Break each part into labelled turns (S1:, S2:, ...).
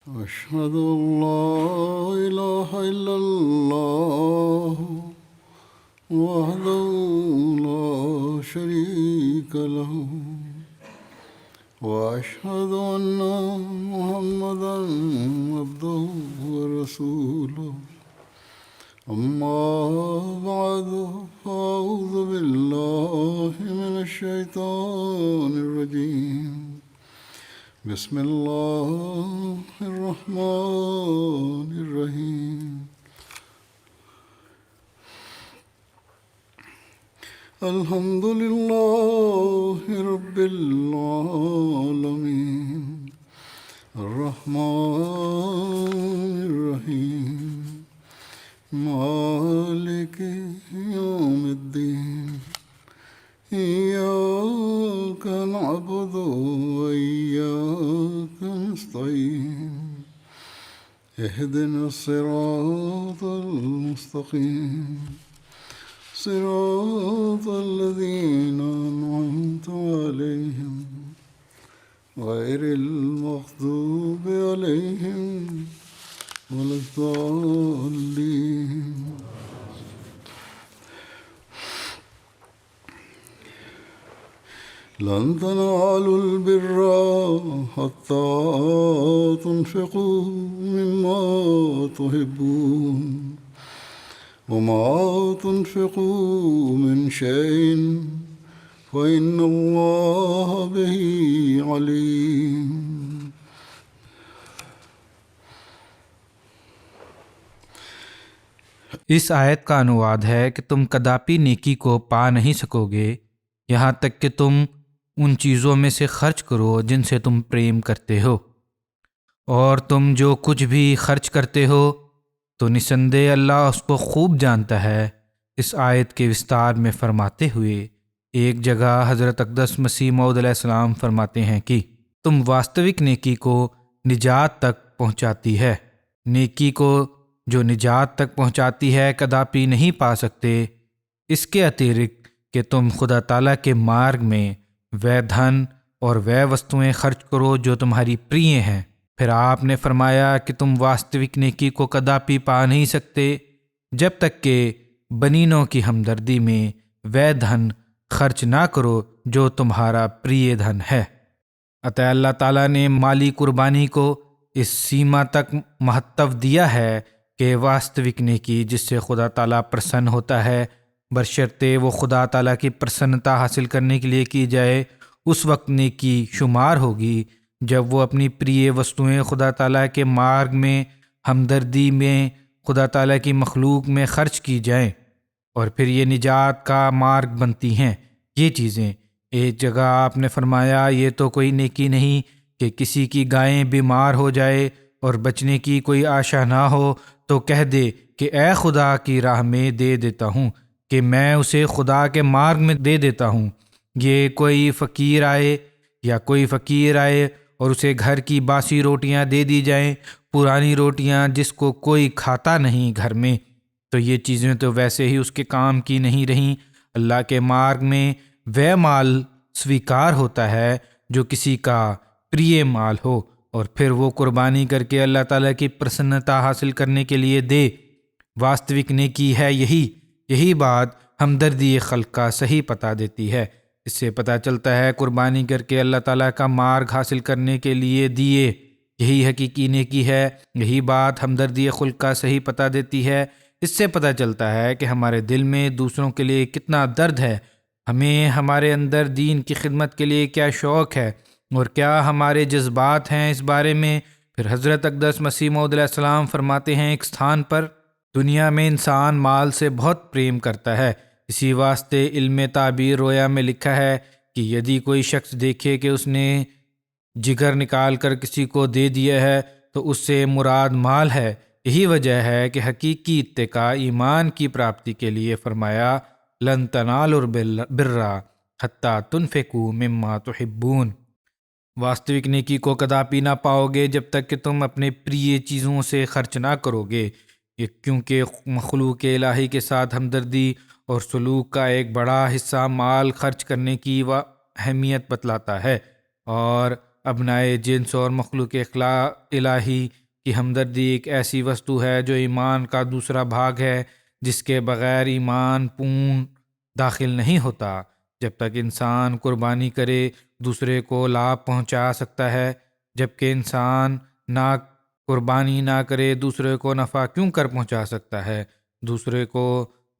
S1: أشهد أن لا إله إلا الله وحده لا شريك له وأشهد أن محمدا عبده ورسوله أما بعد فأعوذ بالله من الشيطان الرجيم بسم الله الرحمن الرحيم الحمد لله رب العالمين الرحمن الرحيم مالك يوم الدين إياك نعبد وإياك نستعين اهدنا الصراط المستقيم صراط الذين أنعمت عليهم غير المغضوب عليهم ولا الضالين. لن تنالوا البر حتى تنفقوا مما تحبون وما تنفقوا من شيء فإن الله به عليم.
S2: اس آیت کا انواد ہے کہ تم کداپی نیکی کو پا نہیں سکو گے یہاں تک کہ تم ان چیزوں میں سے خرچ کرو جن سے تم پریم کرتے ہو، اور تم جو کچھ بھی خرچ کرتے ہو تو نسندے اللہ اس کو خوب جانتا ہے۔ اس آیت کے وستار میں فرماتے ہوئے ایک جگہ حضرت اقدس مسیح موعود علیہ السلام فرماتے ہیں کہ تم واستوک نیکی کو نجات تک پہنچاتی ہے، نیکی کو جو نجات تک پہنچاتی ہے کداپی نہیں پا سکتے، اس کے اترکت کہ تم خدا تعالیٰ کے مارگ میں وہ دھن اور وہ وستویں خرچ کرو جو تمہاری پریے ہیں۔ پھر آپ نے فرمایا کہ تم واستوک نیکی کو کداپی پا نہیں سکتے جب تک کہ بنینوں کی ہمدردی میں وہ دھن خرچ نہ کرو جو تمہارا پریے دھن ہے۔ عطا اللہ تعالیٰ نے مالی قربانی کو اس سیما تک مہتو دیا ہے کہ واستوک نیکی جس سے خدا تعالیٰ پرسن ہوتا ہے، برشرطے وہ خدا تعالیٰ کی پرسنتا حاصل کرنے کے لیے کی جائے، اس وقت نیکی شمار ہوگی جب وہ اپنی پریے وستویں خدا تعالیٰ کے مارگ میں ہمدردی میں خدا تعالیٰ کی مخلوق میں خرچ کی جائیں، اور پھر یہ نجات کا مارگ بنتی ہیں یہ چیزیں۔ ایک جگہ آپ نے فرمایا یہ تو کوئی نیکی نہیں کہ کسی کی گائیں بیمار ہو جائے اور بچنے کی کوئی آشا نہ ہو تو کہہ دے کہ اے خدا کی راہ میں دے دیتا ہوں، کہ میں اسے خدا کے مارگ میں دے دیتا ہوں۔ یہ کوئی فقیر آئے اور اسے گھر کی باسی روٹیاں دے دی جائیں، پرانی روٹیاں جس کو کوئی کھاتا نہیں گھر میں، تو یہ چیزیں تو ویسے ہی اس کے کام کی نہیں رہیں۔ اللہ کے مارگ میں وہ مال سویکار ہوتا ہے جو کسی کا پریے مال ہو، اور پھر وہ قربانی کر کے اللہ تعالیٰ کی پرسنتا حاصل کرنے کے لیے دے۔ واستوک نیکی ہے یہی بات ہمدردی خلق کا صحیح پتہ دیتی ہے۔ اس سے پتہ چلتا ہے قربانی کر کے اللہ تعالیٰ کا مارگ حاصل کرنے کے لیے دیے، یہی حقیقی نیکی ہے۔ یہی بات ہمدردی خلق کا صحیح پتہ دیتی ہے۔ اس سے پتہ چلتا ہے کہ ہمارے دل میں دوسروں کے لیے کتنا درد ہے، ہمیں ہمارے اندر دین کی خدمت کے لیے کیا شوق ہے، اور کیا ہمارے جذبات ہیں اس بارے میں۔ پھر حضرت اقدس مسیح موعود علیہ السلام فرماتے ہیں ایک ستھان پر، دنیا میں انسان مال سے بہت پریم کرتا ہے، اسی واسطے علم تعبیر رویا میں لکھا ہے کہ یدی کوئی شخص دیکھے کہ اس نے جگر نکال کر کسی کو دے دیا ہے تو اس سے مراد مال ہے۔ یہی وجہ ہے کہ حقیقی اتقاء ایمان کی پراپتی کے لیے فرمایا لن تنالوا البر حتی تنفقوا مما تحبون۔ واستوک نیکی کو کداپی نہ پاؤ گے جب تک کہ تم اپنے پریے چیزوں سے خرچ نہ کرو گے، کیونکہ مخلوق الہی کے ساتھ ہمدردی اور سلوک کا ایک بڑا حصہ مال خرچ کرنے کی اہمیت بتلاتا ہے، اور ابنائے جنس اور مخلوق الہی کی ہمدردی ایک ایسی وستو ہے جو ایمان کا دوسرا بھاگ ہے، جس کے بغیر ایمان پورن داخل نہیں ہوتا۔ جب تک انسان قربانی کرے دوسرے کو لابھ پہنچا سکتا ہے، جبکہ انسان نہ قربانی نہ کرے دوسرے کو نفع کیوں کر پہنچا سکتا ہے؟ دوسرے کو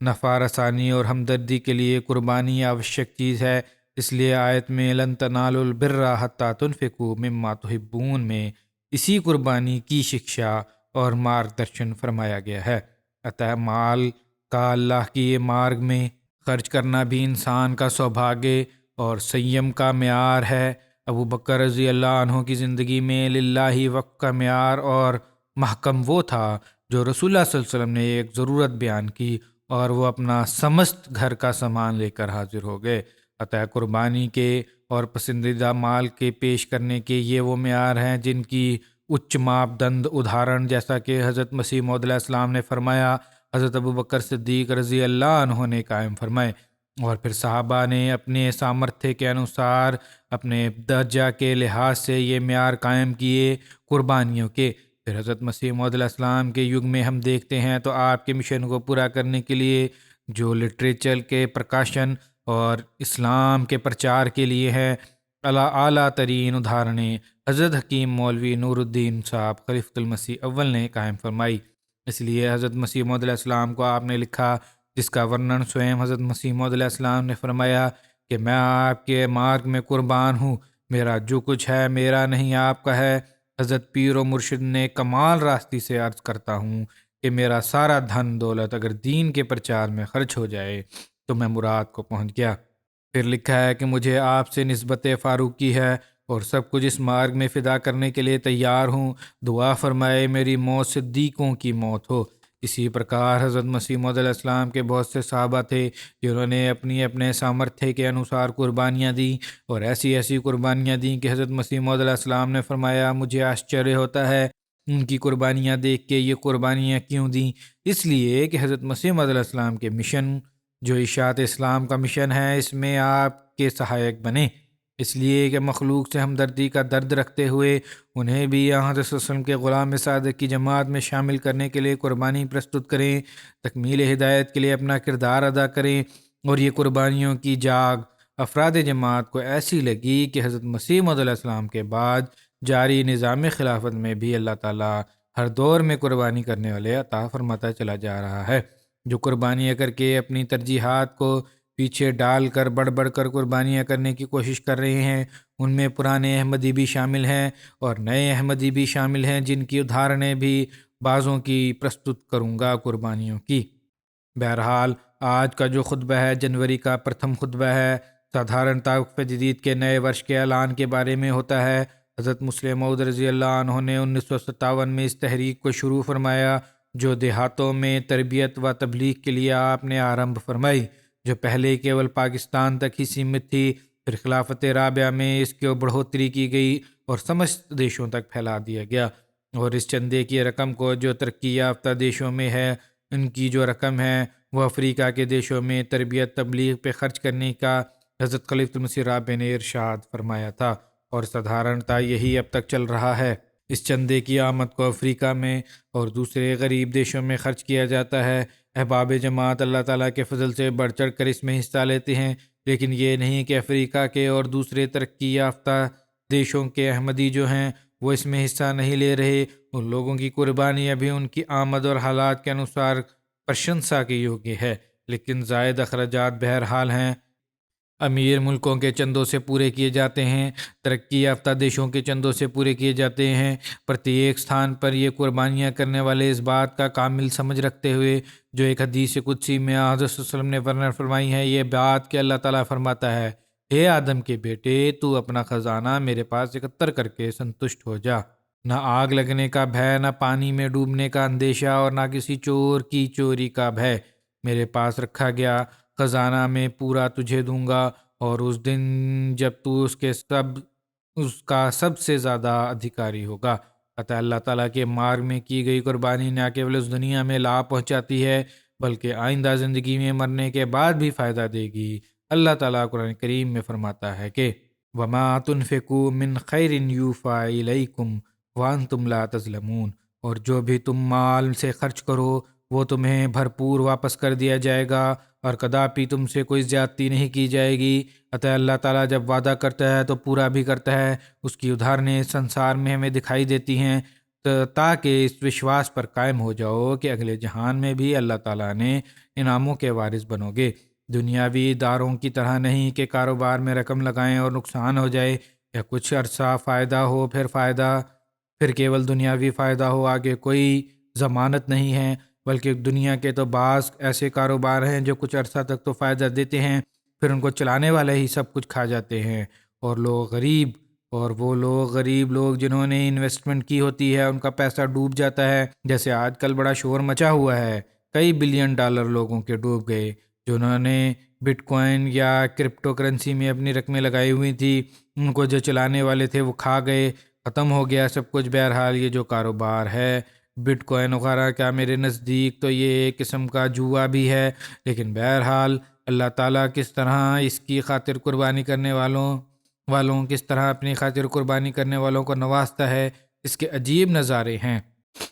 S2: نفع رسانی اور ہمدردی کے لیے قربانی آوشک چیز ہے۔ اس لیے آیت میں لن تنالوا البر حتی تنفقوا مما تحبون میں اسی قربانی کی شکشا اور مارگدرشن فرمایا گیا ہے۔ عطا مال کا اللہ کی مارگ میں خرچ کرنا بھی انسان کا سوبھاگیہ اور سیم کا معیار ہے۔ ابو بکر رضی اللہ عنہ کی زندگی میں للہ وقف کا معیار اور محکم وہ تھا جو رسول اللہ صلی اللہ علیہ وسلم نے ایک ضرورت بیان کی اور وہ اپنا سمست گھر کا سامان لے کر حاضر ہو گئے۔ عطا قربانی کے اور پسندیدہ مال کے پیش کرنے کے یہ وہ معیار ہیں جن کی اچ ماپدند ادھارن جیسا کہ حضرت مسیح موعود علیہ السلام نے فرمایا، حضرت ابو بکر صدیق رضی اللہ عنہ نے قائم فرمائے، اور پھر صحابہ نے اپنے سامرتھے کے انوسار اپنے درجہ کے لحاظ سے یہ معیار قائم کیے قربانیوں کے۔ پھر حضرت مسیح موعود علیہ السلام کے یگ میں ہم دیکھتے ہیں تو آپ کے مشن کو پورا کرنے کے لیے جو لٹریچر کے پرکاشن اور اسلام کے پرچار کے لیے ہے، اعلیٰ ترین ادھارنیں حضرت حکیم مولوی نور الدین صاحب خلیفۃ المسیح اول نے قائم فرمائی۔ اس لیے حضرت مسیح موعود علیہ السلام کو آپ نے لکھا، جس کا ورنن سوئم حضرت مسیح موعود علیہ السلام نے فرمایا کہ میں آپ کے مارگ میں قربان ہوں، میرا جو کچھ ہے میرا نہیں آپ کا ہے۔ حضرت پیر و مرشد نے کمال راستی سے عرض کرتا ہوں کہ میرا سارا دھن دولت اگر دین کے پرچار میں خرچ ہو جائے تو میں مراد کو پہنچ گیا۔ پھر لکھا ہے کہ مجھے آپ سے نسبت فاروقی ہے اور سب کچھ اس مارگ میں فدا کرنے کے لیے تیار ہوں، دعا فرمائے میری موت صدیقوں کی موت ہو۔ اسی پرکار حضرت مسیح موعود علیہ السلام کے بہت سے صحابہ تھے جنہوں نے اپنے سامرتھے کے انوسار قربانیاں دیں، اور ایسی قربانیاں دیں کہ حضرت مسیح موعود علیہ السلام نے فرمایا مجھے آشچریہ ہوتا ہے ان کی قربانیاں دیکھ کے، یہ قربانیاں کیوں دیں؟ اس لیے کہ حضرت مسیح موعود علیہ السلام کے مشن جو اشاعت اسلام کا مشن ہے، اس میں آپ کے سہایک بنے، اس لیے کہ مخلوق سے ہمدردی کا درد رکھتے ہوئے انہیں بھی یہاں حضرت صلی اللہ علیہ وسلم کے غلام صادق کی جماعت میں شامل کرنے کے لیے قربانی پرستت کریں، تکمیل ہدایت کے لیے اپنا کردار ادا کریں۔ اور یہ قربانیوں کی جاگ افراد جماعت کو ایسی لگی کہ حضرت مسیح موعود علیہ السلام کے بعد جاری نظام خلافت میں بھی اللہ تعالیٰ ہر دور میں قربانی کرنے والے عطا فرماتا چلا جا رہا ہے۔ جو قربانیاں کر کے اپنی ترجیحات کو پیچھے ڈال کر بڑھ کر قربانیاں کرنے کی کوشش کر رہے ہیں، ان میں پرانے احمدی بھی شامل ہیں اور نئے احمدی بھی شامل ہیں، جن کی ادھارنیں بھی بعضوں کی پرستت کروں گا قربانیوں کی۔ بہرحال آج کا جو خطبہ ہے جنوری کا پرتھم خطبہ ہے، سادھارن توقف جدید کے نئے ورش کے اعلان کے بارے میں ہوتا ہے۔ حضرت مسلم موعود رضی اللہ عنہ نے 1957 میں اس تحریک کو شروع فرمایا جو دیہاتوں میں تربیت و تبلیغ کے لیے آپ نے آرمبھ فرمائی، جو پہلے کیول پاکستان تک ہی سیمت تھی، پھر خلافت رابعہ میں اس کی بڑھوتری کی گئی اور سمجھ دیشوں تک پھیلا دیا گیا، اور اس چندے کی رقم کو جو ترقی یافتہ دیشوں میں ہے ان کی جو رقم ہے وہ افریقہ کے دیشوں میں تربیت تبلیغ پہ خرچ کرنے کا حضرت خلیفۃ المسیح رابع نے ارشاد فرمایا تھا، اور سادھارنتا یہی اب تک چل رہا ہے۔ اس چندے کی آمد کو افریقہ میں اور دوسرے غریب دیشوں میں خرچ کیا جاتا ہے۔ احباب جماعت اللہ تعالیٰ کے فضل سے بڑھ چڑھ کر اس میں حصہ لیتے ہیں، لیکن یہ نہیں کہ افریقہ کے اور دوسرے ترقی یافتہ دیشوں کے احمدی جو ہیں وہ اس میں حصہ نہیں لے رہے۔ ان لوگوں کی قربانی ابھی ان کی آمد اور حالات کے انوسار پرشنسا کے یوگیہ ہے، لیکن زائد اخراجات بہرحال ہیں۔ امیر ملکوں کے چندوں سے پورے کیے جاتے ہیں، ترقی یافتہ دیشوں کے چندوں سے پورے کیے جاتے ہیں۔ پرتیک ستھان پر یہ قربانیاں کرنے والے اس بات کا کامل سمجھ رکھتے ہوئے جو ایک حدیث قدسی میں حضرت صلی اللہ علیہ وسلم نے ورنن فرمائی ہے، یہ بات کہ اللہ تعالیٰ فرماتا ہے، اے آدم کے بیٹے، تو اپنا خزانہ میرے پاس اکتر کر کے سنتشٹ ہو جا۔ نہ آگ لگنے کا بھے، نہ پانی میں ڈوبنے کا اندیشہ، اور نہ کسی چور کی چوری کا بھے۔ میرے پاس رکھا گیا خزانہ میں پورا تجھے دوں گا، اور اس دن جب تو اس کا سب سے زیادہ ادھیکاری ہوگا۔ عطا اللہ تعالیٰ کے مارگ میں کی گئی قربانی نہ کیول اس دنیا میں لابھ پہنچاتی ہے بلکہ آئندہ زندگی میں مرنے کے بعد بھی فائدہ دے گی۔ اللہ تعالیٰ قرآن کریم میں فرماتا ہے کہ وما تنفقوا من خیر یوفا الیکم وانتم لا تظلمون، اور جو بھی تم مال سے خرچ کرو وہ تمہیں بھرپور واپس کر دیا جائے گا، اور کداپی تم سے کوئی زیادتی نہیں کی جائے گی۔ اطاع اللہ تعالیٰ جب وعدہ کرتا ہے تو پورا بھی کرتا ہے۔ اس کی ادھارنیں سنسار میں ہمیں دکھائی دیتی ہیں تاکہ اس وشواس پر قائم ہو جاؤ کہ اگلے جہان میں بھی اللہ تعالیٰ نے انعاموں کے وارث بنو گے۔ دنیاوی اداروں کی طرح نہیں کہ کاروبار میں رقم لگائیں اور نقصان ہو جائے، یا کچھ عرصہ فائدہ ہو پھر کیول دنیاوی فائدہ ہو، آگے کوئی ضمانت نہیں ہے۔ بلکہ دنیا کے تو بعض ایسے کاروبار ہیں جو کچھ عرصہ تک تو فائدہ دیتے ہیں، پھر ان کو چلانے والے ہی سب کچھ کھا جاتے ہیں، اور وہ لوگ غریب لوگ جنہوں نے انویسٹمنٹ کی ہوتی ہے ان کا پیسہ ڈوب جاتا ہے۔ جیسے آج کل بڑا شور مچا ہوا ہے، کئی بلین ڈالر لوگوں کے ڈوب گئے جنہوں نے بٹ کوائن یا کرپٹو کرنسی میں اپنی رقمیں لگائی ہوئی تھی، ان کو جو چلانے والے تھے وہ کھا گئے، ختم ہو گیا سب کچھ۔ بہرحال یہ جو کاروبار ہے بٹ کوائن وغیرہ کا، میرے نزدیک تو یہ ایک قسم کا جوا بھی ہے، لیکن بہرحال اللہ تعالیٰ کس طرح اس کی خاطر قربانی کرنے والوں کس طرح اپنی خاطر قربانی کرنے والوں کو نوازتا ہے، اس کے عجیب نظارے ہیں۔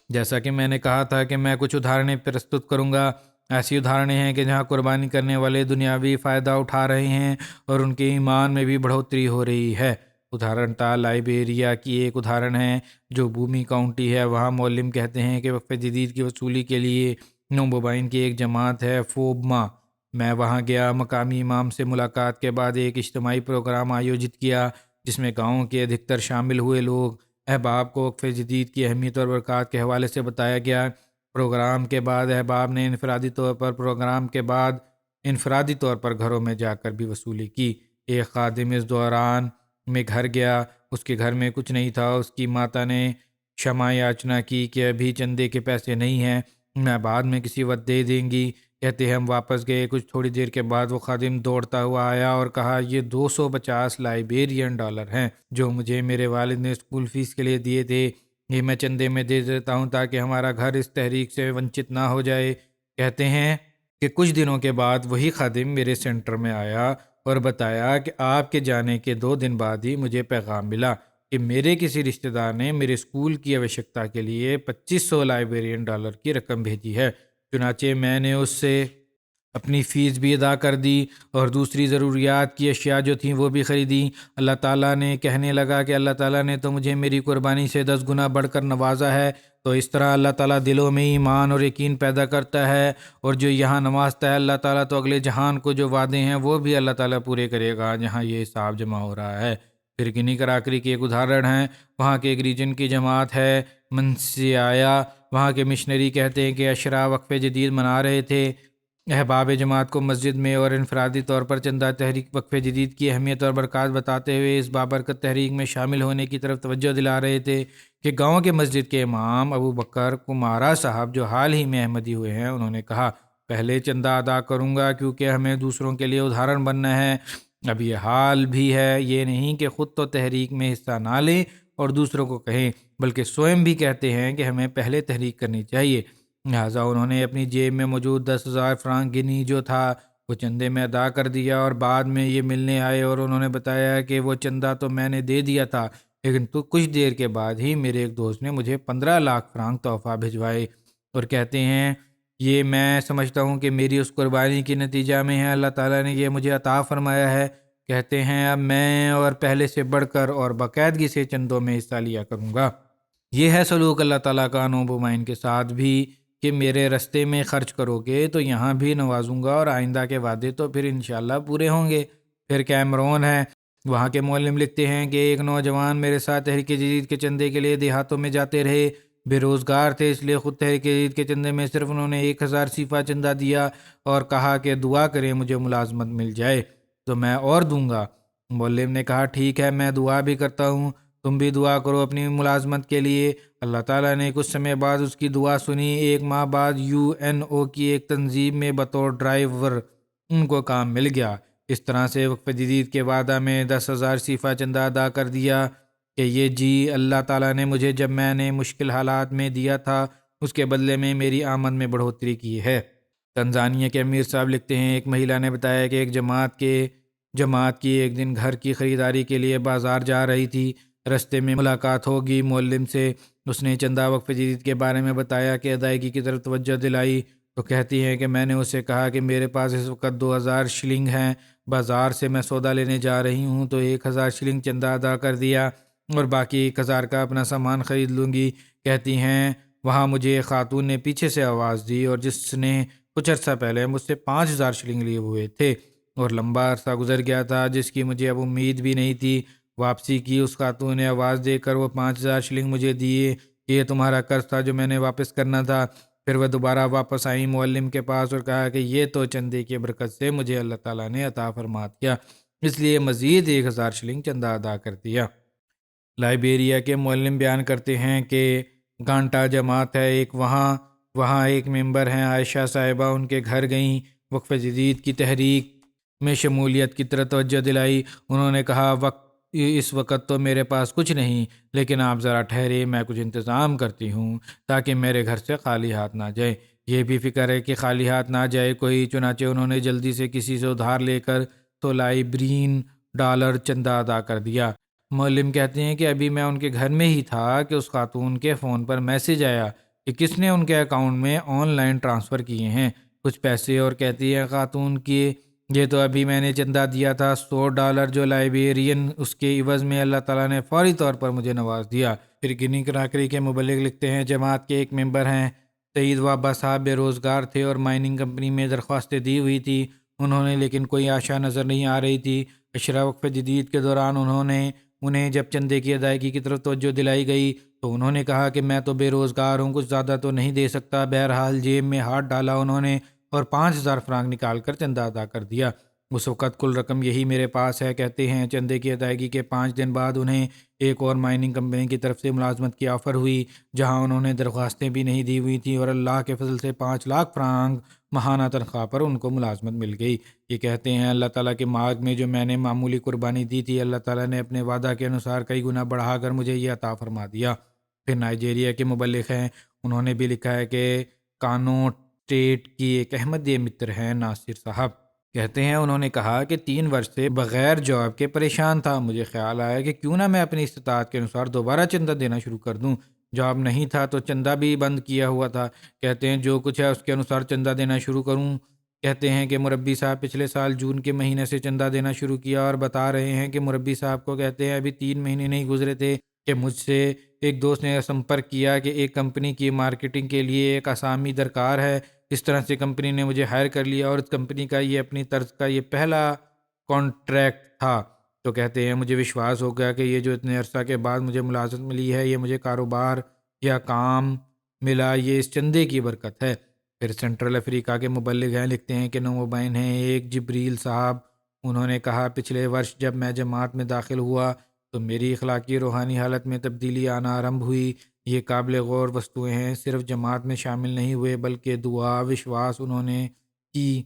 S2: جیسا کہ میں نے کہا تھا کہ میں کچھ ادھارنیں پرستت کروں گا۔ ایسی ادھارنیں ہیں کہ جہاں قربانی کرنے والے دنیاوی فائدہ اٹھا رہے ہیں اور ان کے ایمان میں بھی بڑھوتری ہو رہی ہے۔ ادھارن لائبیریا کی ایک ادھارن ہے جو بومی کاؤنٹی ہے۔ وہاں معلم کہتے ہیں کہ وقف جدید کی وصولی کے لیے نوموبائن کی ایک جماعت ہے، فوبما۔ میں وہاں گیا، مقامی امام سے ملاقات کے بعد ایک اجتماعی پروگرام آیوجت کیا جس میں گاؤں کے ادھکتر شامل ہوئے لوگ احباب کو وقف جدید کی اہمیت اور برکات کے حوالے سے بتایا گیا۔ پروگرام کے بعد احباب نے انفرادی طور پر گھروں میں جا کر بھی وصولی کی۔ ایک خادم اس دوران میں گھر گیا، اس کے گھر میں کچھ نہیں تھا۔ اس کی ماتا نے شمع یاچنا کی کہ ابھی چندے کے پیسے نہیں ہیں، میں بعد میں کسی وقت دے دیں گی۔ کہتے ہیں ہم واپس گئے، کچھ تھوڑی دیر کے بعد وہ خادم دوڑتا ہوا آیا اور کہا یہ 250 لائبیرین ڈالر ہیں جو مجھے میرے والد نے اسکول فیس کے لیے دیے تھے، یہ میں چندے میں دے دیتا ہوں تاکہ ہمارا گھر اس تحریک سے ونچت نہ ہو جائے۔ کہتے ہیں کہ کچھ دنوں کے بعد وہی خادم میرے سینٹر میں آیا اور بتایا کہ آپ کے جانے کے 2 دن بعد ہی مجھے پیغام ملا کہ میرے کسی رشتہ دار نے میرے اسکول کی آوشکتا کے لیے 2500 لائبیرین ڈالر کی رقم بھیجی ہے۔ چنانچہ میں نے اس سے اپنی فیس بھی ادا کر دی اور دوسری ضروریات کی اشیاء جو تھیں وہ بھی خریدیں۔ اللہ تعالیٰ نے کہنے لگا کہ اللہ تعالیٰ نے تو مجھے میری قربانی سے 10 گنا بڑھ کر نوازا ہے۔ تو اس طرح اللہ تعالیٰ دلوں میں ایمان اور یقین پیدا کرتا ہے، اور جو یہاں نوازتا ہے اللہ تعالیٰ تو اگلے جہان کو جو وعدے ہیں وہ بھی اللہ تعالیٰ پورے کرے گا جہاں یہ حساب جمع ہو رہا ہے۔ پھر گنی کراکری کی ایک ادھارن ہے، وہاں کے ایک ریجن کی جماعت ہے منسیایا۔ وہاں کے مشنری کہتے ہیں کہ اشرا وقف جدید منا رہے تھے۔ احباب جماعت کو مسجد میں اور انفرادی طور پر چندہ تحریک وقف جدید کی اہمیت اور برکات بتاتے ہوئے اس بابرکت تحریک میں شامل ہونے کی طرف توجہ دلا رہے تھے کہ گاؤں کے مسجد کے امام ابو بکر کمارا صاحب جو حال ہی میں احمدی ہوئے ہیں، انہوں نے کہا پہلے چندہ ادا کروں گا کیونکہ ہمیں دوسروں کے لیے ادھارن بننا ہے۔ اب یہ حال بھی ہے، یہ نہیں کہ خود تو تحریک میں حصہ نہ لیں اور دوسروں کو کہیں، بلکہ سوئم بھی کہتے ہیں کہ ہمیں پہلے تحریک کرنی چاہیے۔ لہٰذا انہوں نے اپنی جیب میں موجود 10,000 فرانک گنی جو تھا وہ چندے میں ادا کر دیا، اور بعد میں یہ ملنے آئے اور انہوں نے بتایا کہ وہ چندہ تو میں نے دے دیا تھا، لیکن تو کچھ دیر کے بعد ہی میرے ایک دوست نے مجھے 15 لاکھ فرانک تحفہ بھجوائے، اور کہتے ہیں یہ میں سمجھتا ہوں کہ میری اس قربانی کے نتیجہ میں ہے، اللہ تعالیٰ نے یہ مجھے عطا فرمایا ہے۔ کہتے ہیں اب میں اور پہلے سے بڑھ کر اور باقاعدگی سے چندوں میں حصہ لیا کروں گا۔ یہ ہے سلوک اللہ تعالیٰ کا نوموبائن کے ساتھ بھی کہ میرے رستے میں خرچ کرو گے تو یہاں بھی نوازوں گا، اور آئندہ کے وعدے تو پھر انشاءاللہ پورے ہوں گے۔ پھر کیمرون ہے، وہاں کے معلم لکھتے ہیں کہ ایک نوجوان میرے ساتھ تحریک جدید کے چندے کے لیے دیہاتوں میں جاتے رہے، بے روزگار تھے، اس لیے خود تحریک جدید کے چندے میں صرف انہوں نے 1000 صیفہ چندہ دیا اور کہا کہ دعا کریں مجھے ملازمت مل جائے تو میں اور دوں گا۔ معلم نے کہا ٹھیک ہے، میں دعا بھی کرتا ہوں، تم بھی دعا کرو اپنی ملازمت کے لیے۔ اللہ تعالیٰ نے کچھ سمے بعد اس کی دعا سنی۔ 1 ماہ بعد UNO کی ایک تنظیم میں بطور ڈرائیور ان کو کام مل گیا۔ اس طرح سے وقف جدید کے وعدہ میں 10,000 صیفہ چندہ ادا کر دیا کہ یہ جی اللہ تعالیٰ نے مجھے جب میں نے مشکل حالات میں دیا تھا اس کے بدلے میں میری آمد میں بڑھوتری کی ہے۔ تنزانیہ کے امیر صاحب لکھتے ہیں ایک مہیلا نے بتایا کہ ایک جماعت کے جماعت کی ایک دن گھر کی خریداری کے لیے بازار جا رہی تھی۔ رستے میں ملاقات ہوگی معلم سے۔ اس نے چندہ وقف جدید کے بارے میں بتایا کہ ادائیگی کی طرف توجہ دلائی تو کہتی ہیں کہ میں نے اسے کہا کہ میرے پاس اس وقت 2000 شلنگ ہیں، بازار سے میں سودا لینے جا رہی ہوں، تو 1000 شلنگ چندہ ادا کر دیا اور باقی 1000 کا اپنا سامان خرید لوں گی۔ کہتی ہیں وہاں مجھے ایک خاتون نے پیچھے سے آواز دی اور جس نے کچھ عرصہ پہلے مجھ سے 5000 شلنگ لیے ہوئے تھے اور لمبا عرصہ گزر گیا تھا جس کی مجھے اب امید بھی نہیں تھی۔ واپسی کی اس خاتون نے آواز دے کر وہ 5000 شلنگ مجھے دیے، یہ تمہارا قرض تھا جو میں نے واپس کرنا تھا۔ پھر وہ دوبارہ واپس آئی معلم کے پاس اور کہا کہ یہ تو چندے کی برکت سے مجھے اللہ تعالیٰ نے عطا فرما دیا، اس لیے مزید 1000 شلنگ چندہ ادا کر دیا۔ لائبیریا کے معلم بیان کرتے ہیں کہ گانٹا جماعت ہے ایک، وہاں ایک ممبر ہیں عائشہ صاحبہ، ان کے گھر گئیں، وقف جدید کی تحریک میں شمولیت کی طرف توجہ دلائی۔ انہوں نے کہا اس وقت تو میرے پاس کچھ نہیں، لیکن آپ ذرا ٹھہرے، میں کچھ انتظام کرتی ہوں تاکہ میرے گھر سے خالی ہاتھ نہ جائے۔ یہ بھی فکر ہے کہ خالی ہاتھ نہ جائے کوئی، چنانچہ انہوں نے جلدی سے کسی سے ادھار لے کر تو $20 چندہ ادا کر دیا۔ معلم کہتے ہیں کہ ابھی میں ان کے گھر میں ہی تھا کہ اس خاتون کے فون پر میسج آیا کہ کس نے ان کے اکاؤنٹ میں آن لائن ٹرانسفر کیے ہیں کچھ پیسے، اور کہتی ہے خاتون کی یہ تو ابھی میں نے چندہ دیا تھا $100 جو لائبریرین، اس کے عوض میں اللہ تعالیٰ نے فوری طور پر مجھے نواز دیا۔ پھر گنی کراکری کے مبلغ لکھتے ہیں جماعت کے ایک ممبر ہیں سعید وابا صاحب، بے روزگار تھے اور مائننگ کمپنی میں درخواستیں دی ہوئی تھی انہوں نے، لیکن کوئی آشا نظر نہیں آ رہی تھی۔ اشرا وقف جدید کے دوران انہیں جب چندے کی ادائیگی کی طرف توجہ دلائی گئی تو انہوں نے کہا کہ میں تو بے روزگار ہوں، کچھ زیادہ تو نہیں دے سکتا۔ بہرحال جیب میں ہاتھ ڈالا انہوں نے اور 5000 فرانک نکال کر چندہ ادا کر دیا۔ اس وقت کل رقم یہی میرے پاس ہے۔ کہتے ہیں چندے کی ادائیگی کے 5 دن بعد انہیں ایک اور مائننگ کمپنی کی طرف سے ملازمت کی آفر ہوئی جہاں انہوں نے درخواستیں بھی نہیں دی ہوئی تھیں اور اللہ کے فضل سے 5 لاکھ فرانک ماہانہ تنخواہ پر ان کو ملازمت مل گئی۔ یہ کہتے ہیں اللہ تعالیٰ کے مارگ میں جو میں نے معمولی قربانی دی تھی، اللہ تعالیٰ نے اپنے وعدہ کے انوسار کئی گنا بڑھا کر مجھے یہ عطا فرما دیا۔ پھر نائجیریا کے مبلغ ہیں، انہوں نے بھی لکھا ہے کہ کانو اسٹیٹ کی ایک احمدیہ متر ہیں ناصر صاحب، کہتے ہیں انہوں نے کہا کہ 3 برس سے بغیر جاب کے پریشان تھا، مجھے خیال آیا کہ کیوں نہ میں اپنی استطاعت کے انوسار دوبارہ چندہ دینا شروع کر دوں۔ جاب نہیں تھا تو چندہ بھی بند کیا ہوا تھا، کہتے ہیں جو کچھ ہے اس کے انوسار چندہ دینا شروع کروں۔ کہتے ہیں کہ مربی صاحب پچھلے سال جون کے مہینے سے چندہ دینا شروع کیا اور بتا رہے ہیں کہ مربی صاحب کو کہتے ہیں ابھی 3 مہینے نہیں گزرے تھے کہ مجھ سے ایک دوست نے سمپرک کیا کہ ایک کمپنی کی مارکیٹنگ کے لیے ایک آسامی درکار ہے، اس طرح سے کمپنی نے مجھے ہائر کر لیا اور اس کمپنی کا یہ اپنی طرز کا یہ پہلا کانٹریکٹ تھا۔ تو کہتے ہیں مجھے وشواس ہو گیا کہ یہ جو اتنے عرصہ کے بعد مجھے ملازمت ملی ہے، یہ مجھے کاروبار یا کام ملا، یہ اس چندے کی برکت ہے۔ پھر سینٹرل افریقہ کے مبلغ ہیں، لکھتے ہیں کہ نومبین ہیں ایک جبریل صاحب، انہوں نے کہا پچھلے ورش جب میں جماعت میں داخل ہوا تو میری اخلاقی روحانی حالت میں تبدیلی آنا آرمبھ ہوئی۔ یہ قابل غور وستویں ہیں، صرف جماعت میں شامل نہیں ہوئے بلکہ دعا وشواس انہوں نے کی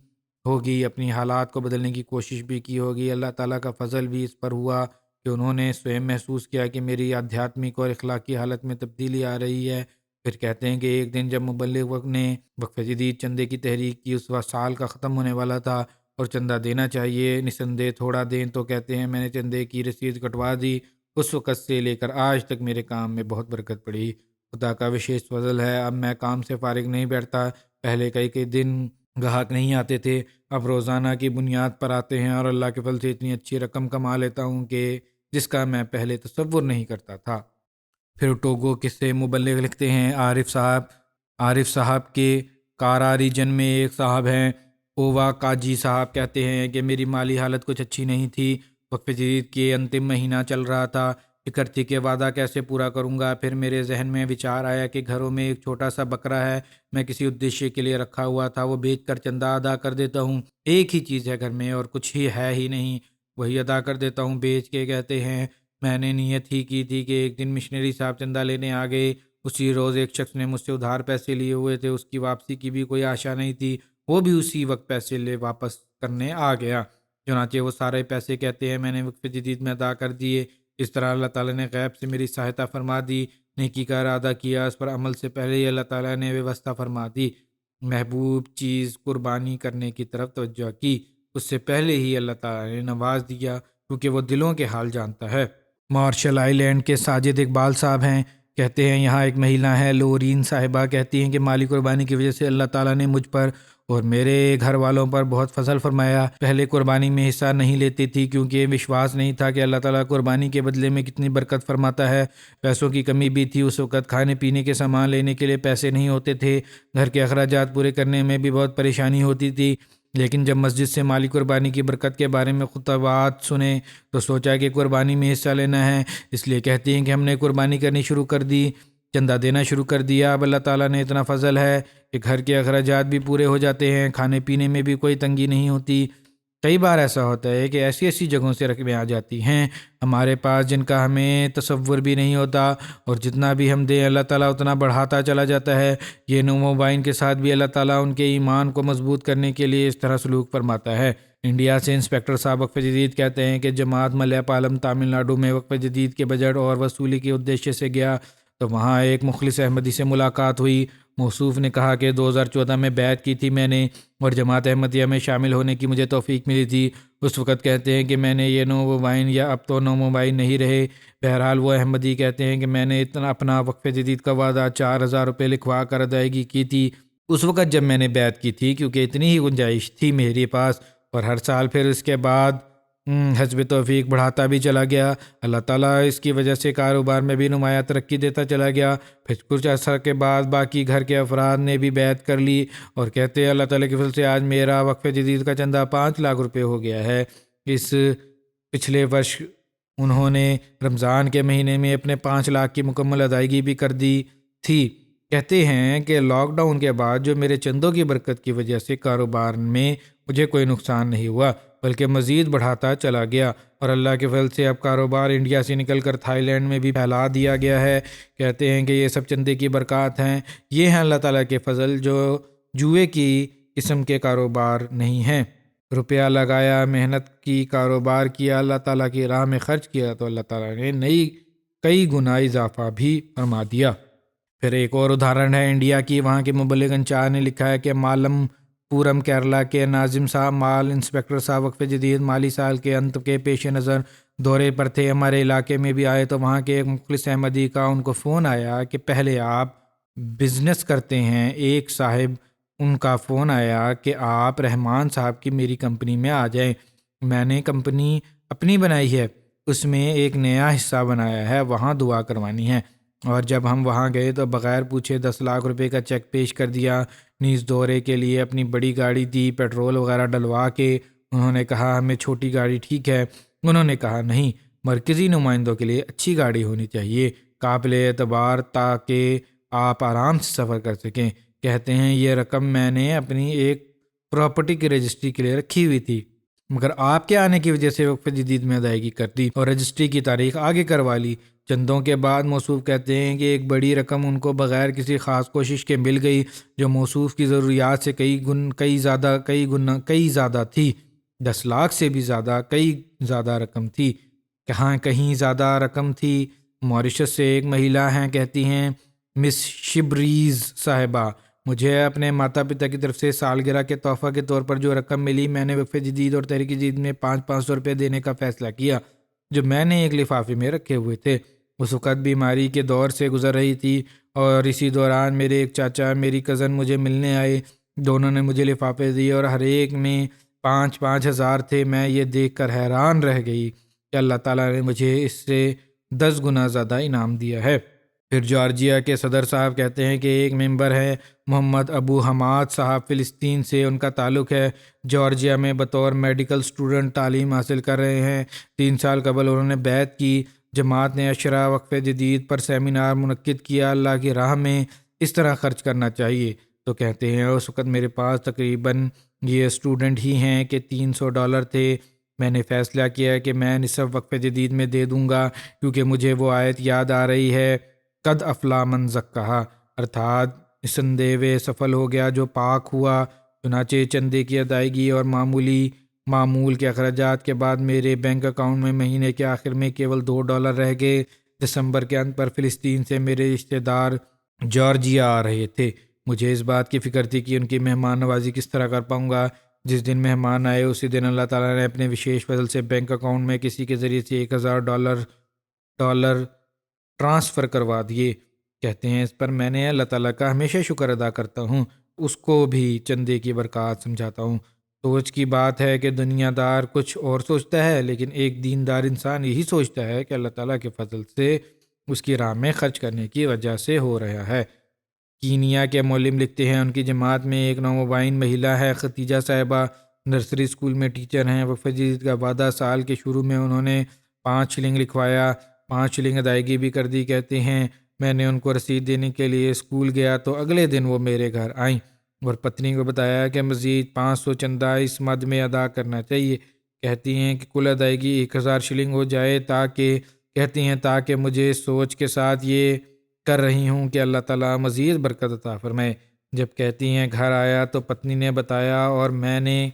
S2: ہوگی، اپنی حالات کو بدلنے کی کوشش بھی کی ہوگی۔ اللہ تعالیٰ کا فضل بھی اس پر ہوا کہ انہوں نے سوئم محسوس کیا کہ میری آدھیاتمک اور اخلاقی حالت میں تبدیلی آ رہی ہے۔ پھر کہتے ہیں کہ ایک دن جب مبلغ وقت نے وقف جدید چندے کی تحریک کی، اس وقت سال کا ختم ہونے والا تھا اور چندہ دینا چاہیے، نسندے تھوڑا دیں، تو کہتے ہیں میں نے چندے کی رسید کٹوا دی۔ اس وقت سے لے کر آج تک میرے کام میں بہت برکت پڑی، خدا کا وشیش فضل ہے۔ اب میں کام سے فارغ نہیں بیٹھتا، پہلے کئی دن گاہک نہیں آتے تھے، اب روزانہ کی بنیاد پر آتے ہیں اور اللہ کے فضل سے اتنی اچھی رقم کما لیتا ہوں کہ جس کا میں پہلے تصور نہیں کرتا تھا۔ پھر ٹوگو سے مبلغ لکھتے ہیں عارف صاحب کے کارا ریجن میں ایک صاحب ہیں اووا کاجی صاحب، کہتے ہیں کہ میری مالی حالت کچھ اچھی نہیں تھی، وقف جدید کے انتم مہینہ چل رہا تھا، فکر تھی کہ وعدہ کیسے پورا کروں گا۔ پھر میرے ذہن میں وچار آیا کہ گھروں میں ایک چھوٹا سا بکرا ہے، میں کسی ادیشیہ کے لیے رکھا ہوا تھا، وہ بیچ کر چندہ ادا کر دیتا ہوں، ایک ہی چیز ہے گھر میں اور کچھ ہی ہے ہی نہیں، وہی ادا کر دیتا ہوں بیچ کے۔ کہتے ہیں میں نے نیت ہی کی تھی کہ ایک دن مشنری صاحب چندہ لینے آ گئے، اسی روز ایک شخص نے مجھ سے ادھار پیسے لیے ہوئے تھے، اس کی واپسی کی بھی کوئی آشا نہیں تھی، وہ بھی اسی وقت پیسے لے واپس کرنے آ گیا، چنانچہ وہ سارے پیسے کہتے ہیں میں نے وقف جدید میں ادا کر دیے۔ اس طرح اللہ تعالیٰ نے غیب سے میری سہایتا فرما دی، نیکی کا ارادہ کیا، اس پر عمل سے پہلے ہی اللہ تعالیٰ نے ویوستھا فرما دی، محبوب چیز قربانی کرنے کی طرف توجہ کی۔ اس سے پہلے ہی اللہ تعالیٰ نے نواز دیا، کیونکہ وہ دلوں کے حال جانتا ہے۔ مارشل آئی لینڈ کے ساجد اقبال صاحب ہیں، کہتے ہیں یہاں ایک مہیلا ہے لورین صاحبہ، کہتی ہیں کہ مالی قربانی کی وجہ سے اللہ تعالیٰ نے مجھ پر اور میرے گھر والوں پر بہت فضل فرمایا۔ پہلے قربانی میں حصہ نہیں لیتی تھی کیونکہ وشواس نہیں تھا کہ اللہ تعالیٰ قربانی کے بدلے میں کتنی برکت فرماتا ہے۔ پیسوں کی کمی بھی تھی، اس وقت کھانے پینے کے سامان لینے کے لیے پیسے نہیں ہوتے تھے، گھر کے اخراجات پورے کرنے میں بھی بہت پریشانی ہوتی تھی۔ لیکن جب مسجد سے مالی قربانی کی برکت کے بارے میں خطبات سنے تو سوچا کہ قربانی میں حصہ لینا ہے، اس لیے کہتی ہیں کہ ہم نے قربانی کرنی شروع کر دی، چندہ دینا شروع کر دیا۔ اب اللہ تعالیٰ نے اتنا فضل ہے کہ گھر کے اخراجات بھی پورے ہو جاتے ہیں، کھانے پینے میں بھی کوئی تنگی نہیں ہوتی۔ کئی بار ایسا ہوتا ہے کہ ایسی ایسی جگہوں سے رقمیں آ جاتی ہیں ہمارے پاس جن کا ہمیں تصور بھی نہیں ہوتا، اور جتنا بھی ہم دیں اللہ تعالیٰ اتنا بڑھاتا چلا جاتا ہے۔ یہ نوموبائن کے ساتھ بھی اللہ تعالیٰ ان کے ایمان کو مضبوط کرنے کے لیے اس طرح سلوک فرماتا ہے۔ انڈیا سے انسپیکٹر صاحب وقف جدید کہتے ہیں کہ جماعت ملیہ پالم تامل ناڈو میں وقف جدید کے بجٹ اور وصولی کے ادیشیہ سے گیا تو وہاں ایک مخلص احمدی سے ملاقات ہوئی۔ موصوف نے کہا کہ 2014 میں بیعت کی تھی میں نے، اور جماعت احمدیہ میں شامل ہونے کی مجھے توفیق ملی تھی۔ اس وقت کہتے ہیں کہ میں نے یہ نوموبائن، یا اب تو نوموبائن نہیں رہے، بہرحال وہ احمدی کہتے ہیں کہ میں نے اتنا اپنا وقف جدید کا وعدہ 4000 روپے لکھوا کر ادائیگی کی تھی اس وقت جب میں نے بیعت کی تھی، کیونکہ اتنی ہی گنجائش تھی میرے پاس، اور ہر سال پھر اس کے بعد حسب توفیق بڑھاتا بھی چلا گیا۔ اللہ تعالیٰ اس کی وجہ سے کاروبار میں بھی نمایاں ترقی دیتا چلا گیا۔ پھر کچھ عرصہ کے بعد باقی گھر کے افراد نے بھی بیعت کر لی، اور کہتے ہیں اللہ تعالیٰ کے فضل سے آج میرا وقف جدید کا چندہ 5 لاکھ روپے ہو گیا ہے۔ اس پچھلے ورش انہوں نے رمضان کے مہینے میں اپنے 5 لاکھ کی مکمل ادائیگی بھی کر دی تھی۔ کہتے ہیں کہ لاک ڈاؤن کے بعد جو میرے چندوں کی برکت کی وجہ سے کاروبار میں مجھے کوئی نقصان نہیں ہوا، بلکہ مزید بڑھاتا چلا گیا، اور اللہ کے فضل سے اب کاروبار انڈیا سے نکل کر تھائی لینڈ میں بھی پھیلا دیا گیا ہے۔ کہتے ہیں کہ یہ سب چندے کی برکات ہیں، یہ ہیں اللہ تعالیٰ کے فضل جو جوئے کی قسم کے کاروبار نہیں ہیں۔ روپیہ لگایا، محنت کی، کاروبار کیا، اللہ تعالیٰ کی راہ میں خرچ کیا تو اللہ تعالیٰ نے کئی گنا اضافہ بھی فرما دیا۔ پھر ایک اور ادھارن ہے انڈیا کی، وہاں کے مبلغ انچارج نے لکھا ہے کہ مالم پورم کیرلا کے ناظم صاحب مال انسپیکٹر صاحب وقف جدید مالی سال کے انت کے پیش نظر دورے پر تھے، ہمارے علاقے میں بھی آئے تو وہاں کے ایک مخلص احمدی کا ان کو فون آیا کہ پہلے آپ بزنس کرتے ہیں۔ ایک صاحب ان کا فون آیا کہ آپ رحمان صاحب کی میری کمپنی میں آ جائیں، میں نے کمپنی اپنی بنائی ہے، اس میں ایک نیا حصہ بنایا ہے، وہاں دعا کروانی ہے۔ اور جب ہم وہاں گئے تو بغیر پوچھے 10 لاکھ روپے کا چیک پیش کر دیا، نیز دورے کے لیے اپنی بڑی گاڑی دی، پیٹرول وغیرہ ڈلوا کے۔ انہوں نے کہا ہمیں چھوٹی گاڑی ٹھیک ہے، انہوں نے کہا نہیں، مرکزی نمائندوں کے لیے اچھی گاڑی ہونی چاہیے، قابل اعتبار، تاکہ آپ آرام سے سفر کر سکیں۔ کہتے ہیں یہ رقم میں نے اپنی ایک پراپرٹی کی رجسٹری کے لیے رکھی ہوئی تھی، مگر آپ کے آنے کی وجہ سے وقف جدید میں ادائیگی کر دی اور رجسٹری کی تاریخ آگے کروا لی۔ چندوں کے بعد موصوف کہتے ہیں کہ ایک بڑی رقم ان کو بغیر کسی خاص کوشش کے مل گئی، جو موصوف کی ضروریات سے کئی زیادہ تھی، 10 لاکھ سے بھی کئی زیادہ رقم تھی۔ کہیں زیادہ رقم تھی۔ ماریشس سے ایک مہیلا ہیں، کہتی ہیں مس شبریز صاحبہ، مجھے اپنے ماتا پتا کی طرف سے سالگرہ کے تحفہ کے طور پر جو رقم ملی، میں نے وقف جدید اور تحریک جدید میں 500 روپے دینے کا فیصلہ کیا، جو میں نے ایک لفافے میں رکھے ہوئے تھے۔ اس وقت بیماری کے دور سے گزر رہی تھی، اور اسی دوران میرے ایک چاچا میری کزن مجھے ملنے آئے، دونوں نے مجھے لفافے دیے اور ہر ایک میں 5,000 ہزار تھے۔ میں یہ دیکھ کر حیران رہ گئی کہ اللہ تعالیٰ نے مجھے اس سے 10 گنا زیادہ انعام دیا ہے۔ پھر جارجیا کے صدر صاحب کہتے ہیں کہ ایک ممبر ہے محمد ابو حماد صاحب، فلسطین سے ان کا تعلق ہے، جارجیا میں بطور میڈیکل سٹوڈنٹ تعلیم حاصل کر رہے ہیں۔ 3 سال قبل انہوں نے بیعت کی، جماعت نے اشرا وقف جدید پر سیمینار منعقد کیا، اللہ کی راہ میں اس طرح خرچ کرنا چاہیے۔ تو کہتے ہیں اس وقت میرے پاس تقریباً یہ اسٹوڈنٹ ہی ہیں کہ $300 تھے۔ میں نے فیصلہ کیا کہ میں نصف وقف جدید میں دے دوں گا، کیونکہ مجھے وہ آیت یاد آ رہی ہے، قد افلا من زکاہا، ارتھات نسندیہ سفل ہو گیا جو پاک ہوا۔ چنانچہ چندے کی ادائیگی اور معمول کے اخراجات کے بعد میرے بینک اکاؤنٹ میں مہینے کے آخر میں کیول $2 رہ گئے۔ دسمبر کے انت پر فلسطین سے میرے رشتہ دار جارجیا آ رہے تھے، مجھے اس بات کی فکر تھی کہ ان کی مہمان نوازی کس طرح کر پاؤں گا۔ جس دن مہمان آئے اسی دن اللہ تعالیٰ نے اپنے وشیش فضل سے بینک اکاؤنٹ میں کسی کے ذریعے سے $1000 ٹرانسفر کروا دیے۔ کہتے ہیں اس پر میں نے اللہ تعالیٰ کا ہمیشہ شکر ادا کرتا ہوں، اس کو بھی چندے کی برکات سمجھاتا ہوں۔ سوچ کی بات ہے کہ دنیا دار کچھ اور سوچتا ہے، لیکن ایک دیندار انسان یہی سوچتا ہے کہ اللہ تعالیٰ کے فضل سے اس کی راہ میں خرچ کرنے کی وجہ سے ہو رہا ہے۔ کینیا کے مولم لکھتے ہیں ان کی جماعت میں ایک نومبائن مہیلا ہے، ختیجہ صاحبہ، نرسری اسکول میں ٹیچر ہیں۔ وقف جدید کا وعدہ سال کے شروع میں انہوں نے 5 شلنگ لکھوایا، 5 شلنگ ادائیگی بھی کر دی۔ کہتے ہیں میں نے ان کو رسید دینے کے لیے اسکول گیا تو اگلے دن وہ میرے گھر آئیں اور پتنی کو بتایا کہ مزید 500 چندہ اس مد میں ادا کرنا چاہیے۔ کہتی ہیں کہ کل ادائیگی 1000 شلنگ ہو جائے تاکہ مجھے سوچ کے ساتھ یہ کر رہی ہوں کہ اللہ تعالیٰ مزید برکت عطا فرمائے۔ جب کہتی ہیں گھر آیا تو پتنی نے بتایا اور میں نے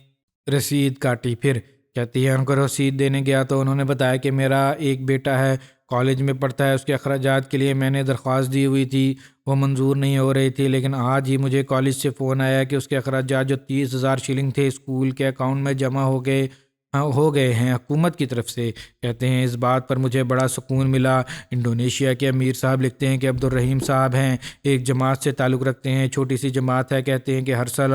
S2: رسید کاٹی۔ پھر کہتی ہے ان کو رسید دینے گیا تو انہوں نے بتایا کہ میرا ایک بیٹا ہے، کالج میں پڑھتا ہے، اس کے اخراجات کے لیے میں نے درخواست دی ہوئی تھی، وہ منظور نہیں ہو رہی تھی، لیکن آج ہی مجھے کالج سے فون آیا کہ اس کے اخراجات جو 30,000 شلنگ تھے اسکول کے اکاؤنٹ میں جمع ہو گئے ہیں حکومت کی طرف سے۔ کہتے ہیں اس بات پر مجھے بڑا سکون ملا۔ انڈونیشیا کے امیر صاحب لکھتے ہیں کہ عبد الرحیم صاحب ہیں، ایک جماعت سے تعلق رکھتے ہیں، چھوٹی سی جماعت ہے۔ کہتے ہیں کہ ہر سال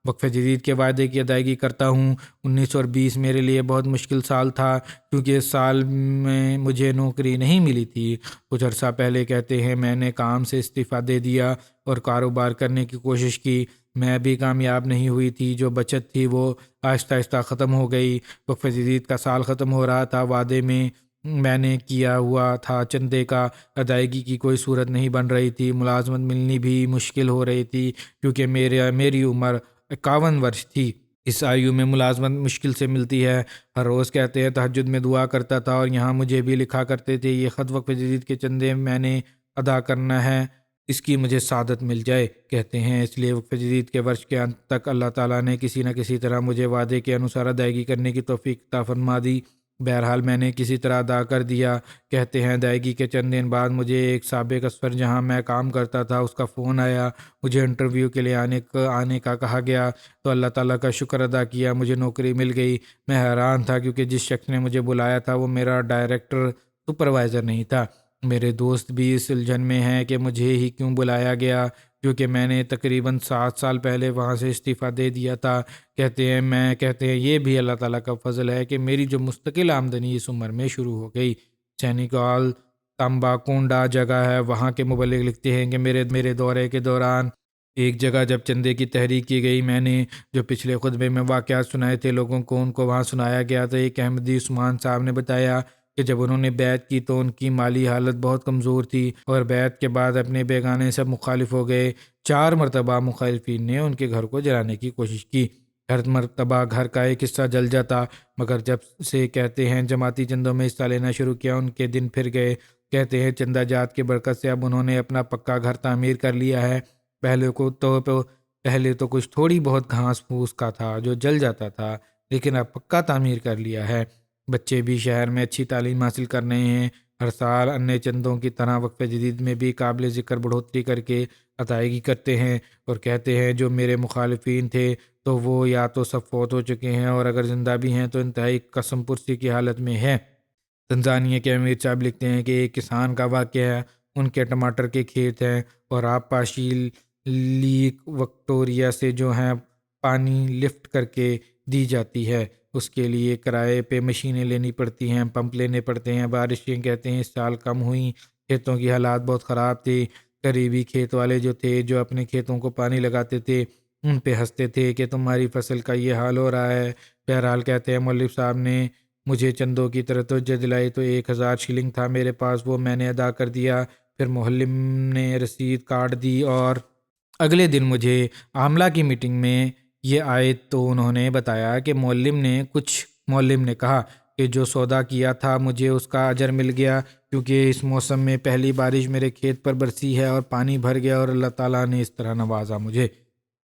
S2: وقف جدید کے وعدے کی ادائیگی کرتا ہوں۔ 1920 میرے لیے بہت مشکل سال تھا کیونکہ اس سال میں مجھے نوکری نہیں ملی تھی۔ کچھ عرصہ پہلے کہتے ہیں میں نے کام سے استعفیٰ دے دیا اور کاروبار کرنے کی کوشش کی، میں بھی کامیاب نہیں ہوئی تھی، جو بچت تھی وہ آہستہ آہستہ ختم ہو گئی۔ وقف جدید کا سال ختم ہو رہا تھا، وعدے میں نے کیا ہوا تھا چندے کا ادائیگی کی کوئی صورت نہیں بن رہی تھی، ملازمت ملنی بھی مشکل ہو رہی تھی کیونکہ میری عمر 51 ورش تھی۔ اس آیو میں ملازمت مشکل سے ملتی ہے۔ ہر روز کہتے ہیں تہجد میں دعا کرتا تھا اور یہاں مجھے بھی لکھا کرتے تھے یہ خط وقف جدید کے چندے میں نے ادا کرنا ہے، اس کی مجھے سعادت مل جائے۔ کہتے ہیں اس لیے وقف جدید کے ورش کے انت تک اللہ تعالیٰ نے کسی نہ کسی طرح مجھے وعدے کے انوسار ادائیگی کرنے کی توفیق عطا فرما دی۔ بہرحال میں نے کسی طرح ادا کر دیا۔ کہتے ہیں ادائیگی کے چند دن بعد مجھے ایک سابق اسفر جہاں میں کام کرتا تھا اس کا فون آیا، مجھے انٹرویو کے لیے آنے کا کہا گیا تو اللہ تعالیٰ کا شکر ادا کیا، مجھے نوکری مل گئی۔ میں حیران تھا کیونکہ جس شخص نے مجھے بلایا تھا وہ میرا ڈائریکٹر سپروائزر نہیں تھا۔ میرے دوست بھی اس الجھن میں ہیں کہ مجھے ہی کیوں بلایا گیا کیونکہ میں نے تقریباً 7 سال پہلے وہاں سے استعفیٰ دے دیا تھا۔ کہتے ہیں یہ بھی اللہ تعالیٰ کا فضل ہے کہ میری جو مستقل آمدنی اس عمر میں شروع ہو گئی۔ سینیگال تمباکونڈا جگہ ہے، وہاں کے مبلغ لکھتے ہیں کہ میرے دورے کے دوران ایک جگہ جب چندے کی تحریک کی گئی، میں نے جو پچھلے خطبے میں واقعات سنائے تھے لوگوں کو ان کو وہاں سنایا گیا تھا۔ ایک احمدی عثمان صاحب نے بتایا کہ جب انہوں نے بیعت کی تو ان کی مالی حالت بہت کمزور تھی اور بیعت کے بعد اپنے بیگانے سب مخالف ہو گئے۔ 4 مرتبہ مخالفین نے ان کے گھر کو جلانے کی کوشش کی، ہر مرتبہ گھر کا ایک حصہ جل جاتا، مگر جب سے کہتے ہیں جماعتی چندوں میں حصہ لینا شروع کیا ان کے دن پھر گئے۔ کہتے ہیں چندہ جات کی برکت سے اب انہوں نے اپنا پکا گھر تعمیر کر لیا ہے۔ پہلے تو کچھ تھوڑی بہت گھاس پھوس کا تھا جو جل جاتا تھا، لیکن اب پکا تعمیر کر لیا ہے۔ بچے بھی شہر میں اچھی تعلیم حاصل کر رہے ہیں۔ ہر سال انے چندوں کی طرح وقف جدید میں بھی قابل ذکر بڑھوتری کر کے ادائیگی کرتے ہیں، اور کہتے ہیں جو میرے مخالفین تھے تو وہ یا تو سب فوت ہو چکے ہیں اور اگر زندہ بھی ہیں تو انتہائی قسم پرسی کی حالت میں ہے۔ تنزانیہ کے امیر صاحب لکھتے ہیں کہ ایک کسان کا واقعہ ہے، ان کے ٹماٹر کے کھیت ہیں اور آپ پاشی لیک وکٹوریا سے جو ہیں پانی لفٹ کر کے دی جاتی ہے، اس کے لیے کرائے پہ مشینیں لینی پڑتی ہیں، پمپ لینے پڑتے ہیں۔ بارشیں کہتے ہیں اس سال کم ہوئیں، کھیتوں کی حالات بہت خراب تھی۔ قریبی کھیت والے جو تھے جو اپنے کھیتوں کو پانی لگاتے تھے ان پہ ہنستے تھے کہ تمہاری فصل کا یہ حال ہو رہا ہے۔ بہرحال کہتے ہیں مولوی صاحب نے مجھے چندوں کی طرف توجہ دلائی تو 1000 شلنگ تھا میرے پاس، وہ میں نے ادا کر دیا۔ پھر محلم نے رسید کاٹ دی اور اگلے دن مجھے عاملہ کی میٹنگ میں یہ آئے تو انہوں نے بتایا کہ معلم نے کہا کہ جو سودا کیا تھا مجھے اس کا اجر مل گیا کیونکہ اس موسم میں پہلی بارش میرے کھیت پر برسی ہے اور پانی بھر گیا اور اللہ تعالیٰ نے اس طرح نوازا مجھے۔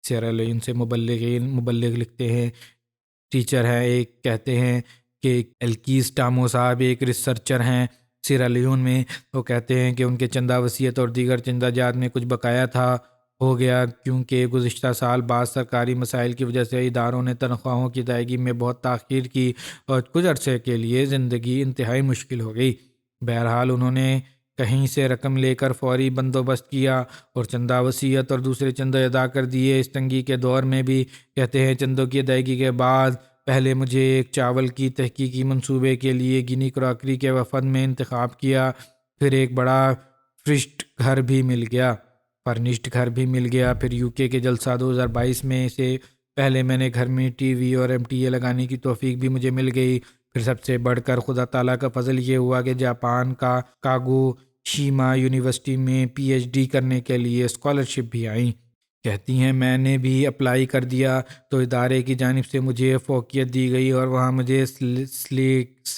S2: سیرا لیون سے مبلغ لکھتے ہیں، ٹیچر ہیں ایک، کہتے ہیں کہ الکیز ٹامو صاحب ایک ریسرچر ہیں سیرا لیون میں، وہ کہتے ہیں کہ ان کے چندہ وصیت اور دیگر چندہ جات میں کچھ بقایا تھا ہو گیا، کیونکہ گزشتہ سال بعض سرکاری مسائل کی وجہ سے اداروں نے تنخواہوں کی ادائیگی میں بہت تاخیر کی اور کچھ عرصے کے لیے زندگی انتہائی مشکل ہو گئی۔ بہرحال انہوں نے کہیں سے رقم لے کر فوری بندوبست کیا اور چندہ وصیت اور دوسرے چندے ادا کر دیے۔ اس تنگی کے دور میں بھی کہتے ہیں چندوں کی ادائیگی کے بعد پہلے مجھے ایک چاول کی تحقیقی منصوبے کے لیے گنی کراکری کے وفد میں انتخاب کیا، پھر ایک بڑا فرنشڈ گھر بھی مل گیا، پھر UK کے جلسہ 2022 میں سے پہلے میں نے گھر میں ٹی وی اور MTA لگانے کی توفیق بھی مجھے مل گئی۔ پھر سب سے بڑھ کر خدا تعالیٰ کا فضل یہ ہوا کہ جاپان کا کاگو شیما یونیورسٹی میں PhD کرنے کے لیے اسکالرشپ بھی آئیں۔ کہتی ہیں میں نے بھی اپلائی کر دیا تو ادارے کی جانب سے مجھے فوقیت دی گئی اور وہاں مجھے سلیکٹ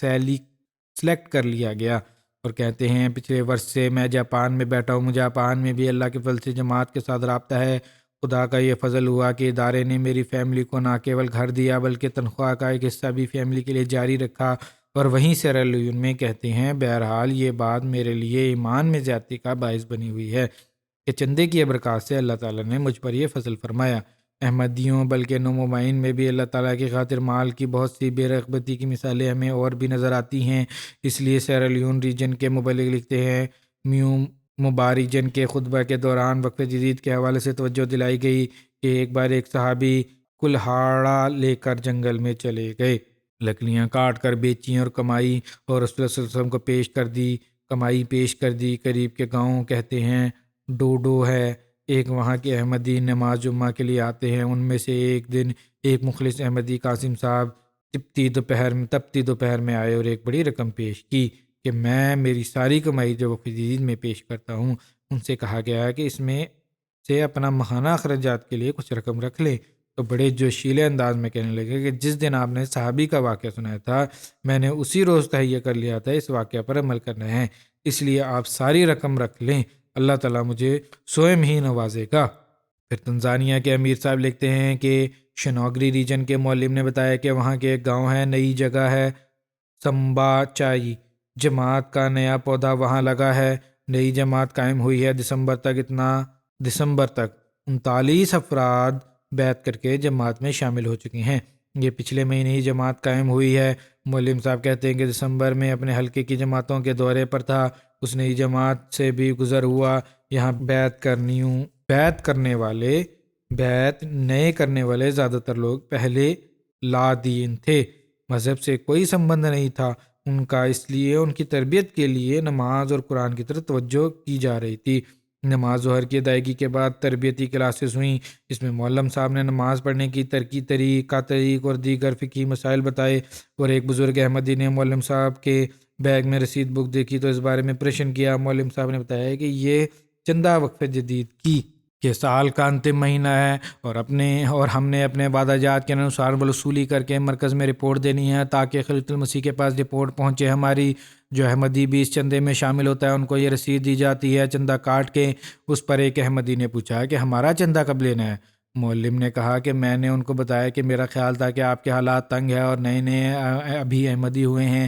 S2: کر لیا گیا، اور کہتے ہیں پچھلے برس سے میں جاپان میں بیٹھا ہوں۔ جاپان میں بھی اللہ کے فضل سے جماعت کے ساتھ رابطہ ہے۔ خدا کا یہ فضل ہوا کہ ادارے نے میری فیملی کو نہ کیول گھر دیا بلکہ تنخواہ کا ایک حصہ بھی فیملی کے لیے جاری رکھا اور وہیں سیرا لیون میں۔ کہتے ہیں بہرحال یہ بات میرے لیے ایمان میں زیادتی کا باعث بنی ہوئی ہے کہ چندے کی برکات سے اللہ تعالیٰ نے مجھ پر یہ فضل فرمایا۔ احمدیوں بلکہ نومبائن میں بھی اللہ تعالیٰ کی خاطر مال کی بہت سی بے رغبتی کی مثالیں ہمیں اور بھی نظر آتی ہیں۔ اس لیے سیرا لیون ریجن کے مبلغ لکھتے ہیں مبارجن کے خطبہ کے دوران وقف جدید کے حوالے سے توجہ دلائی گئی کہ ایک بار ایک صحابی کلہاڑا لے کر جنگل میں چلے گئے، لکڑیاں کاٹ کر بیچیں اور کمائی اور رسول اللہ صلی اللہ علیہ وسلم کو پیش کر دی۔ قریب کے گاؤں کہتے ہیں ڈوڈو ہے، ایک وہاں کے احمدی نماز جمعہ کے لیے آتے ہیں۔ ان میں سے ایک دن ایک مخلص احمدی قاسم صاحب تپتی دوپہر میں آئے اور ایک بڑی رقم پیش کی کہ میں میری ساری کمائی جو وقف جدید میں پیش کرتا ہوں۔ ان سے کہا گیا کہ اس میں سے اپنا ماہانہ اخراجات کے لیے کچھ رقم رکھ لیں، تو بڑے جوشیلے انداز میں کہنے لگے کہ جس دن آپ نے صحابی کا واقعہ سنایا تھا میں نے اسی روز تہیہ کر لیا تھا اس واقعہ پر عمل کرنا ہے، اس لیے آپ ساری رقم رکھ لیں، اللہ تعالیٰ مجھے سوئم ہی نوازے گا۔ پھر تنزانیہ کے امیر صاحب لکھتے ہیں کہ شنوگری ریجن کے معلم نے بتایا کہ وہاں کے ایک گاؤں ہے، نئی جگہ ہے سمبا چائی، جماعت کا نیا پودا وہاں لگا ہے، نئی جماعت قائم ہوئی ہے۔ دسمبر تک 39 افراد بیعت کر کے جماعت میں شامل ہو چکے ہیں۔ یہ پچھلے مہینے ہی جماعت قائم ہوئی ہے۔ معلم صاحب کہتے ہیں کہ دسمبر میں اپنے حلقے کی جماعتوں کے دورے پر تھا، اس نئی جماعت سے بھی گزر ہوا۔ یہاں بیعت نئے کرنے والے زیادہ تر لوگ پہلے لا دین تھے، مذہب سے کوئی سمبند نہیں تھا ان کا، اس لیے ان کی تربیت کے لیے نماز اور قرآن کی طرف توجہ کی جا رہی تھی۔ نماز ظہر کی ادائیگی کے بعد تربیتی کلاسز ہوئیں، اس میں معلم صاحب نے نماز پڑھنے کی طریق اور دیگر فقہی مسائل بتائے، اور ایک بزرگ احمدی نے معلم صاحب کے بیگ میں رسید بک دیکھی تو اس بارے میں پریشن کیا۔ معلم صاحب نے بتایا کہ یہ چندہ وقف جدید کی کہ سال کا انتم مہینہ ہے اور ہم نے اپنے وعدہ جات کے انوسار وصولی کر کے مرکز میں رپورٹ دینی ہے تاکہ خلیفۃ المسیح کے پاس رپورٹ پہنچے۔ ہماری جو احمدی بھی اس چندے میں شامل ہوتا ہے ان کو یہ رسید دی جاتی ہے چندہ کاٹ کے۔ اس پر ایک احمدی نے پوچھا کہ ہمارا چندہ کب لینا ہے؟ معلم نے کہا کہ میں نے ان کو بتایا کہ میرا خیال تھا کہ آپ کے حالات تنگ ہے اور نئے ابھی احمدی ہوئے ہیں،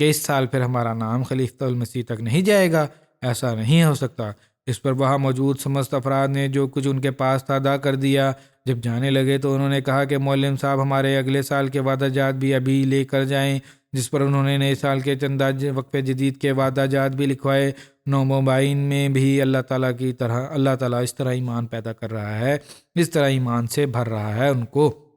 S2: کہ اس سال پھر ہمارا نام خلیفۃ المسیح تک نہیں جائے گا، ایسا نہیں ہو سکتا۔ اس پر وہاں موجود سمست افراد نے جو کچھ ان کے پاس تھا ادا کر دیا۔ جب جانے لگے تو انہوں نے کہا کہ معلم صاحب ہمارے اگلے سال کے وعدہ جات بھی ابھی لے کر جائیں، جس پر انہوں نے نئے سال کے چندہ وقف جدید کے وعدہ جات بھی لکھوائے۔ نومبائن میں بھی اللہ تعالیٰ اس طرح ایمان پیدا کر رہا ہے، اس طرح ایمان سے بھر رہا ہے ان کو۔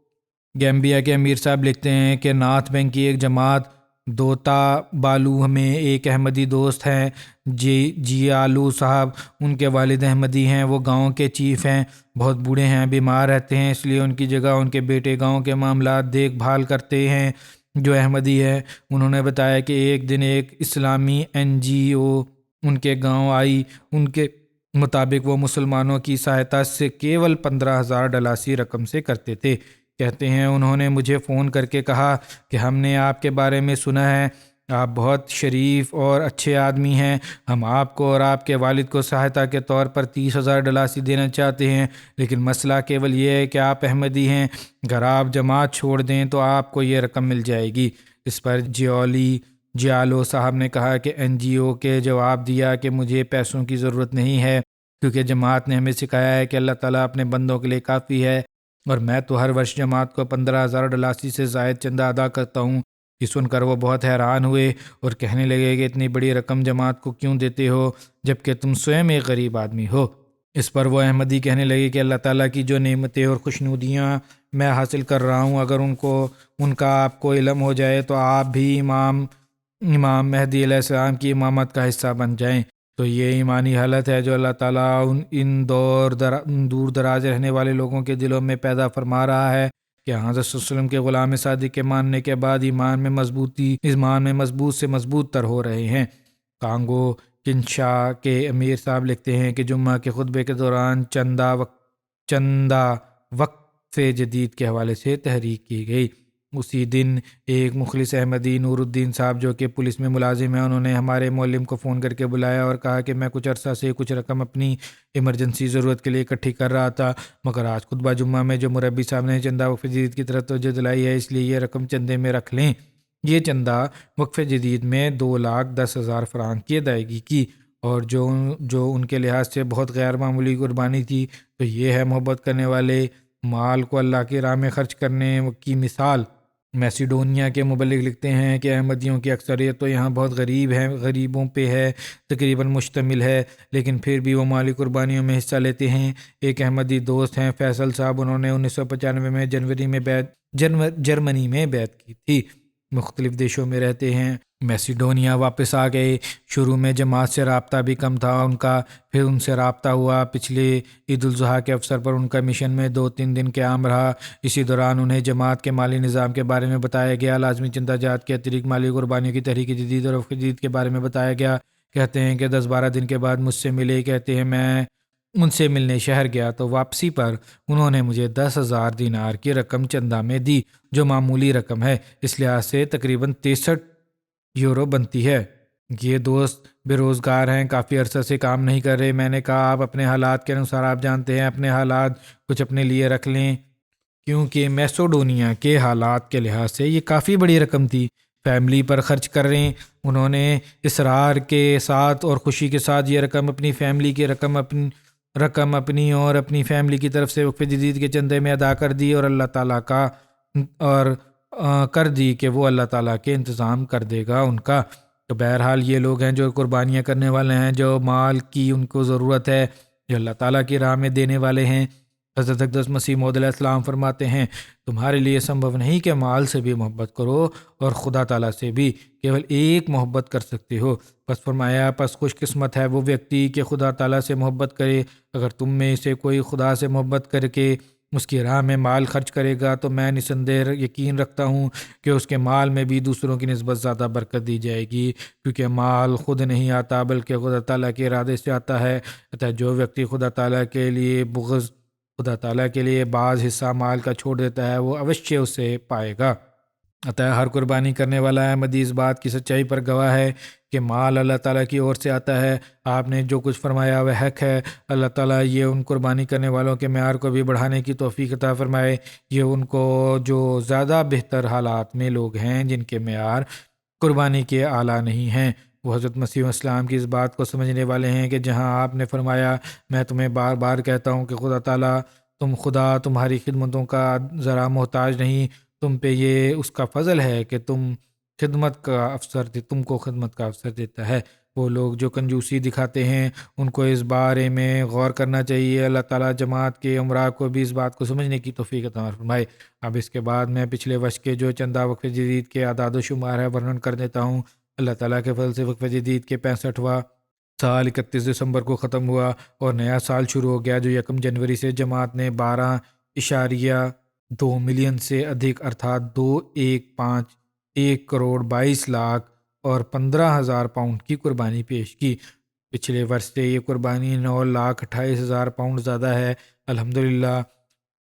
S2: گیمبیا کے امیر صاحب لکھتے ہیں کہ نارتھ بینک کی ایک جماعت دوتا بالو میں ایک احمدی دوست ہیں جی آلو صاحب، ان کے والد احمدی ہیں، وہ گاؤں کے چیف ہیں، بہت بوڑھے ہیں، بیمار رہتے ہیں، اس لیے ان کی جگہ ان کے بیٹے گاؤں کے معاملات دیکھ بھال کرتے ہیں جو احمدی ہے۔ انہوں نے بتایا کہ ایک دن ایک اسلامی NGO ان کے گاؤں آئی، ان کے مطابق وہ مسلمانوں کی سہایتا سے کیول $15,000 رقم سے کرتے تھے۔ کہتے ہیں انہوں نے مجھے فون کر کے کہا کہ ہم نے آپ کے بارے میں سنا ہے، آپ بہت شریف اور اچھے آدمی ہیں، ہم آپ کو اور آپ کے والد کو سہایتا کے طور پر $30,000 دینا چاہتے ہیں، لیکن مسئلہ کیول یہ ہے کہ آپ احمدی ہیں، اگر آپ جماعت چھوڑ دیں تو آپ کو یہ رقم مل جائے گی۔ اس پر جیولی جیالو صاحب نے کہا کہ NGO کے جواب دیا کہ مجھے پیسوں کی ضرورت نہیں ہے، کیونکہ جماعت نے ہمیں سکھایا ہے کہ اللہ تعالیٰ اپنے بندوں کے لیے کافی ہے، اور میں تو ہر ورش جماعت کو $15,000 سے زائد چندہ ادا کرتا ہوں۔ یہ سن کر وہ بہت حیران ہوئے اور کہنے لگے کہ اتنی بڑی رقم جماعت کو کیوں دیتے ہو جبکہ تم سوئم ایک غریب آدمی ہو۔ اس پر وہ احمدی کہنے لگے کہ اللہ تعالیٰ کی جو نعمتیں اور خوشنودیاں میں حاصل کر رہا ہوں، اگر ان کا آپ کو علم ہو جائے تو آپ بھی امام مہدی علیہ السلام کی امامت کا حصہ بن جائیں۔ تو یہ ایمانی حالت ہے جو اللہ تعالیٰ ان دور دراز رہنے والے لوگوں کے دلوں میں پیدا فرما رہا ہے کہ حضرت صلی اللہ علیہ وسلم کے غلام صادق کے ماننے کے بعد ایمان میں مضبوط سے مضبوط تر ہو رہے ہیں۔ کانگو کنشا کے امیر صاحب لکھتے ہیں کہ جمعہ کے خطبے کے دوران چندہ وقف جدید کے حوالے سے تحریک کی گئی۔ اسی دن ایک مخلص احمدی نور الدین صاحب جو کہ پولیس میں ملازم ہیں، انہوں نے ہمارے معلم کو فون کر کے بلایا اور کہا کہ میں کچھ عرصہ سے کچھ رقم اپنی ایمرجنسی ضرورت کے لیے اکٹھی کر رہا تھا، مگر آج خطبہ جمعہ میں جو مربی صاحب نے چندہ وقف جدید کی طرف توجہ دلائی ہے، اس لیے یہ رقم چندے میں رکھ لیں۔ یہ چندہ وقف جدید میں 2,10,000 فرانک کی ادائیگی کی، اور جو ان کے لحاظ سے بہت غیر معمولی قربانی تھی، تو یہ ہے محبت کرنے والے مال کو اللہ کی راہ میں خرچ کرنے کی مثال۔ میسیڈونیا کے مبلغ لکھتے ہیں کہ احمدیوں کی اکثریت تو یہاں بہت غریبوں پہ ہے، تقریباً مشتمل ہے، لیکن پھر بھی وہ مالی قربانیوں میں حصہ لیتے ہیں۔ ایک احمدی دوست ہیں فیصل صاحب، انہوں نے 1995 میں جرمنی میں بیعت کی تھی، مختلف دیشوں میں رہتے ہیں، میسیڈونیا واپس آ گئے۔ شروع میں جماعت سے رابطہ بھی کم تھا ان کا، پھر ان سے رابطہ ہوا۔ پچھلے عید الاضحیٰ کے اوسر پر ان کا مشن میں 2-3 دن قیام رہا۔ اسی دوران انہیں جماعت کے مالی نظام کے بارے میں بتایا گیا، لازمی چندہ جات کے اترک مالی قربانیوں کی تحریک جدید اور وقف جدید کے بارے میں بتایا گیا۔ کہتے ہیں کہ 10-12 دن کے بعد مجھ سے ملے، کہتے ہیں میں ان سے ملنے شہر گیا تو واپسی پر انہوں نے مجھے 10,000 دینار کی رقم چندہ میں دی، جو معمولی رقم ہے، اس لحاظ سے تقریباً 63 یورو بنتی ہے۔ یہ دوست بے روزگار ہیں، کافی عرصہ سے کام نہیں کر رہے۔ میں نے کہا آپ اپنے حالات کے انوسار آپ جانتے ہیں، اپنے حالات کچھ اپنے لیے رکھ لیں، کیونکہ میسوڈونیا کے حالات کے لحاظ سے یہ کافی بڑی رقم تھی، فیملی پر خرچ کر رہے ہیں۔ انہوں نے اصرار کے ساتھ اور خوشی کے ساتھ یہ رقم اپنی فیملی کی رقم اپنی اور اپنی فیملی کی طرف سے وقف جدید کے چندے میں ادا کر دی، اور اللہ تعالیٰ کا کر دی کہ وہ اللہ تعالیٰ کے انتظام کر دے گا ان کا۔ تو بہرحال یہ لوگ ہیں جو قربانیاں کرنے والے ہیں، جو مال کی ان کو ضرورت ہے، جو اللہ تعالیٰ کی راہ میں دینے والے ہیں۔ حضرت اقدس مسیح موعود علیہ السلام فرماتے ہیں تمہارے لیے سمبھو نہیں کہ مال سے بھی محبت کرو اور خدا تعالیٰ سے بھی کیول ایک محبت کر سکتے ہو۔ پس فرمایا پس خوش قسمت ہے وہ ویکتی کہ خدا تعالیٰ سے محبت کرے۔ اگر تم میں سے کوئی خدا سے محبت کر کے اس کی راہ میں مال خرچ کرے گا تو میں نسندیر یقین رکھتا ہوں کہ اس کے مال میں بھی دوسروں کی نسبت زیادہ برکت دی جائے گی، کیونکہ مال خود نہیں آتا بلکہ خدا تعالیٰ کے ارادے سے آتا ہے۔ اتہ جو ویکتی خدا تعالیٰ کے لیے بعض حصہ مال کا چھوڑ دیتا ہے وہ اوشیہ اسے پائے گا۔ اتہ ہر قربانی کرنے والا احمدی اس بات کی سچائی پر گواہ ہے کہ مال اللہ تعالیٰ کی اور سے آتا ہے۔ آپ نے جو کچھ فرمایا وہ حق ہے۔ اللہ تعالیٰ یہ ان قربانی کرنے والوں کے معیار کو بھی بڑھانے کی توفیق عطا فرمائے۔ یہ ان کو جو زیادہ بہتر حالات میں لوگ ہیں جن کے معیار قربانی کے اعلیٰ نہیں ہیں، وہ حضرت مسیح اسلام کی اس بات کو سمجھنے والے ہیں کہ جہاں آپ نے فرمایا میں تمہیں بار بار کہتا ہوں کہ خدا تمہاری خدمتوں کا ذرا محتاج نہیں، تم پہ یہ اس کا فضل ہے کہ تم کو خدمت کا افسر دیتا ہے۔ وہ لوگ جو کنجوسی دکھاتے ہیں ان کو اس بارے میں غور کرنا چاہیے۔ اللہ تعالیٰ جماعت کے امراء کو بھی اس بات کو سمجھنے کی توفیق عطا فرمائے۔ اب اس کے بعد میں پچھلے ورش کے جو چندہ وقف جدید کے اعداد و شمار ہے ورنن کر دیتا ہوں۔ اللہ تعالیٰ کے فضل سے وقف جدید کے 65واں سال 31 دسمبر کو ختم ہوا اور نیا سال شروع ہو گیا، جو 1 جنوری سے جماعت نے 12.2 ملین سے ادھک ارتھات 1,22,22,15,000 اور 15,000 پاؤنڈ کی قربانی پیش کی۔ پچھلے ورش سے یہ قربانی 9,28,000 پاؤنڈ زیادہ ہے۔ الحمدللہ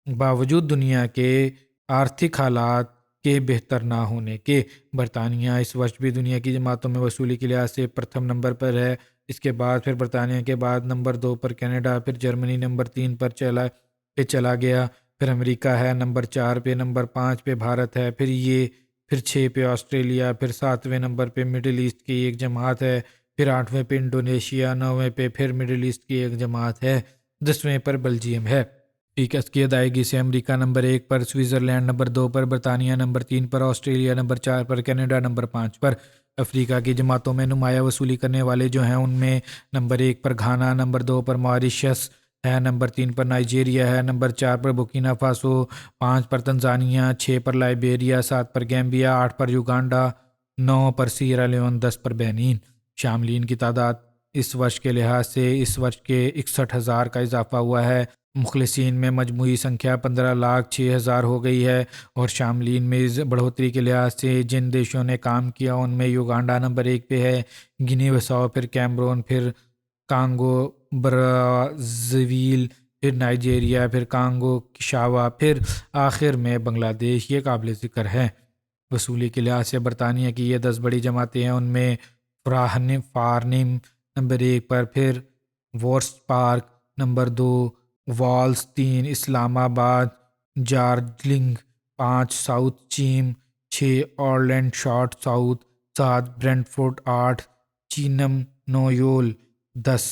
S2: باوجود دنیا کے آرتھک حالات کے بہتر نہ ہونے کے، برطانیہ اس ورش بھی دنیا کی جماعتوں میں وصولی کے لحاظ سے پرتھم نمبر پر ہے۔ اس کے بعد پھر برطانیہ کے بعد نمبر 2 پر کینیڈا، پھر جرمنی نمبر 3 پر چلا گیا، پھر امریکہ ہے نمبر 4 پہ، نمبر 5 پہ بھارت ہے، پھر یہ پھر 6 پہ آسٹریلیا، پھر 7ویں نمبر پہ مڈل ایسٹ کی ایک جماعت ہے، پھر 8ویں پہ انڈونیشیا، 9ویں پہ پھر مڈل ایسٹ کی ایک جماعت ہے، 10ویں پر بلجیم ہے۔ فیکس کی ادائیگی سے امریکہ نمبر 1 پر، سوئٹزرلینڈ نمبر 2 پر، برطانیہ نمبر 3 پر، آسٹریلیا نمبر 4 پر، کینیڈا نمبر 5 پر۔ افریقہ کی جماعتوں میں نمایاں وصولی کرنے والے جو ہیں ان میں نمبر 1 پر گھانا، نمبر 2 پر ماریشس ہے، نمبر 3 پر نائجیریا ہے، نمبر 4 پر بورکینا فاسو، 5 پر تنزانیہ، 6 پر لائیبیریا، 7 پر گیمبیا، 8 پر یوگانڈا، 9 پر سیرا لیون، 10 پر بینین۔ شاملین کی تعداد اس ورش کے لحاظ سے اس ورش کے 61,000 کا اضافہ ہوا ہے۔ مخلصین میں مجموعی سنکھیا 15,06,000 ہو گئی ہے، اور شاملین میں بڑھوتری کے لحاظ سے جن دیشوں نے کام کیا ان میں یوگانڈا نمبر 1 پہ ہے، گنی بساؤ، پھر کیمرون، پھر کانگو برازیل، پھر نائجیریا، پھر کانگو کشاوا، پھر آخر میں بنگلہ دیش۔ یہ قابل ذکر ہے۔ وصولی کے لحاظ سے برطانیہ کی یہ 10 بڑی جماعتیں ہیں، ان میں فارنم نمبر 1 پر، پھر وورس پارک نمبر 2، والس 3، اسلام آباد، جارجلنگ 5، ساؤتھ چیم 6، آرلینڈ شارٹ ساؤتھ 7، برینٹ فورڈ 8، چینم نویول 10۔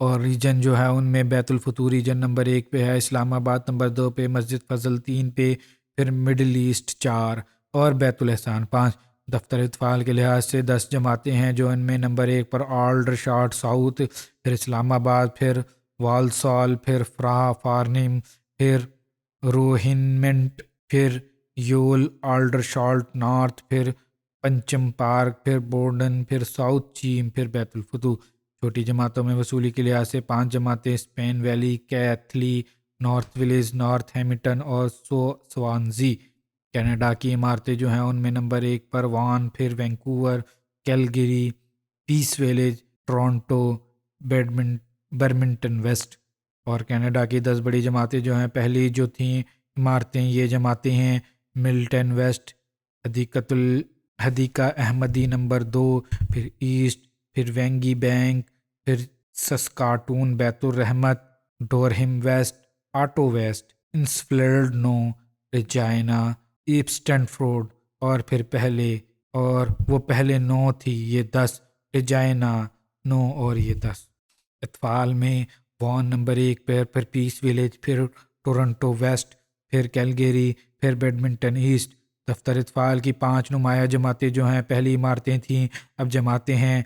S2: اور ریجن جو ہے ان میں بیت الفتوح ریجن نمبر 1 پہ ہے، اسلام آباد نمبر 2 پہ، مسجد فضل 3 پہ، پھر مڈل ایسٹ 4 اور بیت الاحسان 5۔ دفتر اطفال کے لحاظ سے 10 جماعتیں ہیں، جو ان میں نمبر 1 پر آلڈر شارٹ ساؤتھ، پھر اسلام آباد، پھر والسال، پھر فارنم، پھر روہنمنٹ، پھر یول، آلڈر شارٹ نارتھ، پھر پنچم پارک، پھر بورڈن، پھر ساؤتھ چیم، پھر بیت الفتوح۔ چھوٹی جماعتوں میں وصولی کے لحاظ سے 5 جماعتیں Spen Valley, Keighley, North Wales, Northampton اور سوانزی۔ کینیڈا کی عمارتیں جو ہیں ان میں نمبر 1 پر وان، پھر وینکوور، کیلگری، پیس ویلیج، ٹورانٹو، برمنٹن ویسٹ۔ اور کینیڈا کی 10 بڑی جماعتیں جو ہیں، پہلی جو تھیں عمارتیں یہ جماعتیں ہیں، ملٹن ویسٹ، حدیقہ احمدی نمبر 2، پھر ایسٹ، پھر وینگی بینک، پھر سسکاٹون، بیت الرحمت، ڈورہم ویسٹ، آٹو ویسٹ، انسفیلڈ نو، ریجائنا، ایپسٹنفورڈ، اور پھر پہلے 9 تھی، یہ 10، ریجائنا 9 اور یہ 10۔ اطفال میں وان نمبر 1 پھر پیس ویلیج، پھر ٹورنٹو ویسٹ، پھر کیلگری، پھر بیڈمنٹن ایسٹ۔ دفتر اطفال کی 5 نمایاں جماعتیں جو ہیں، پہلی عمارتیں تھیں، اب جماعتیں ہیں،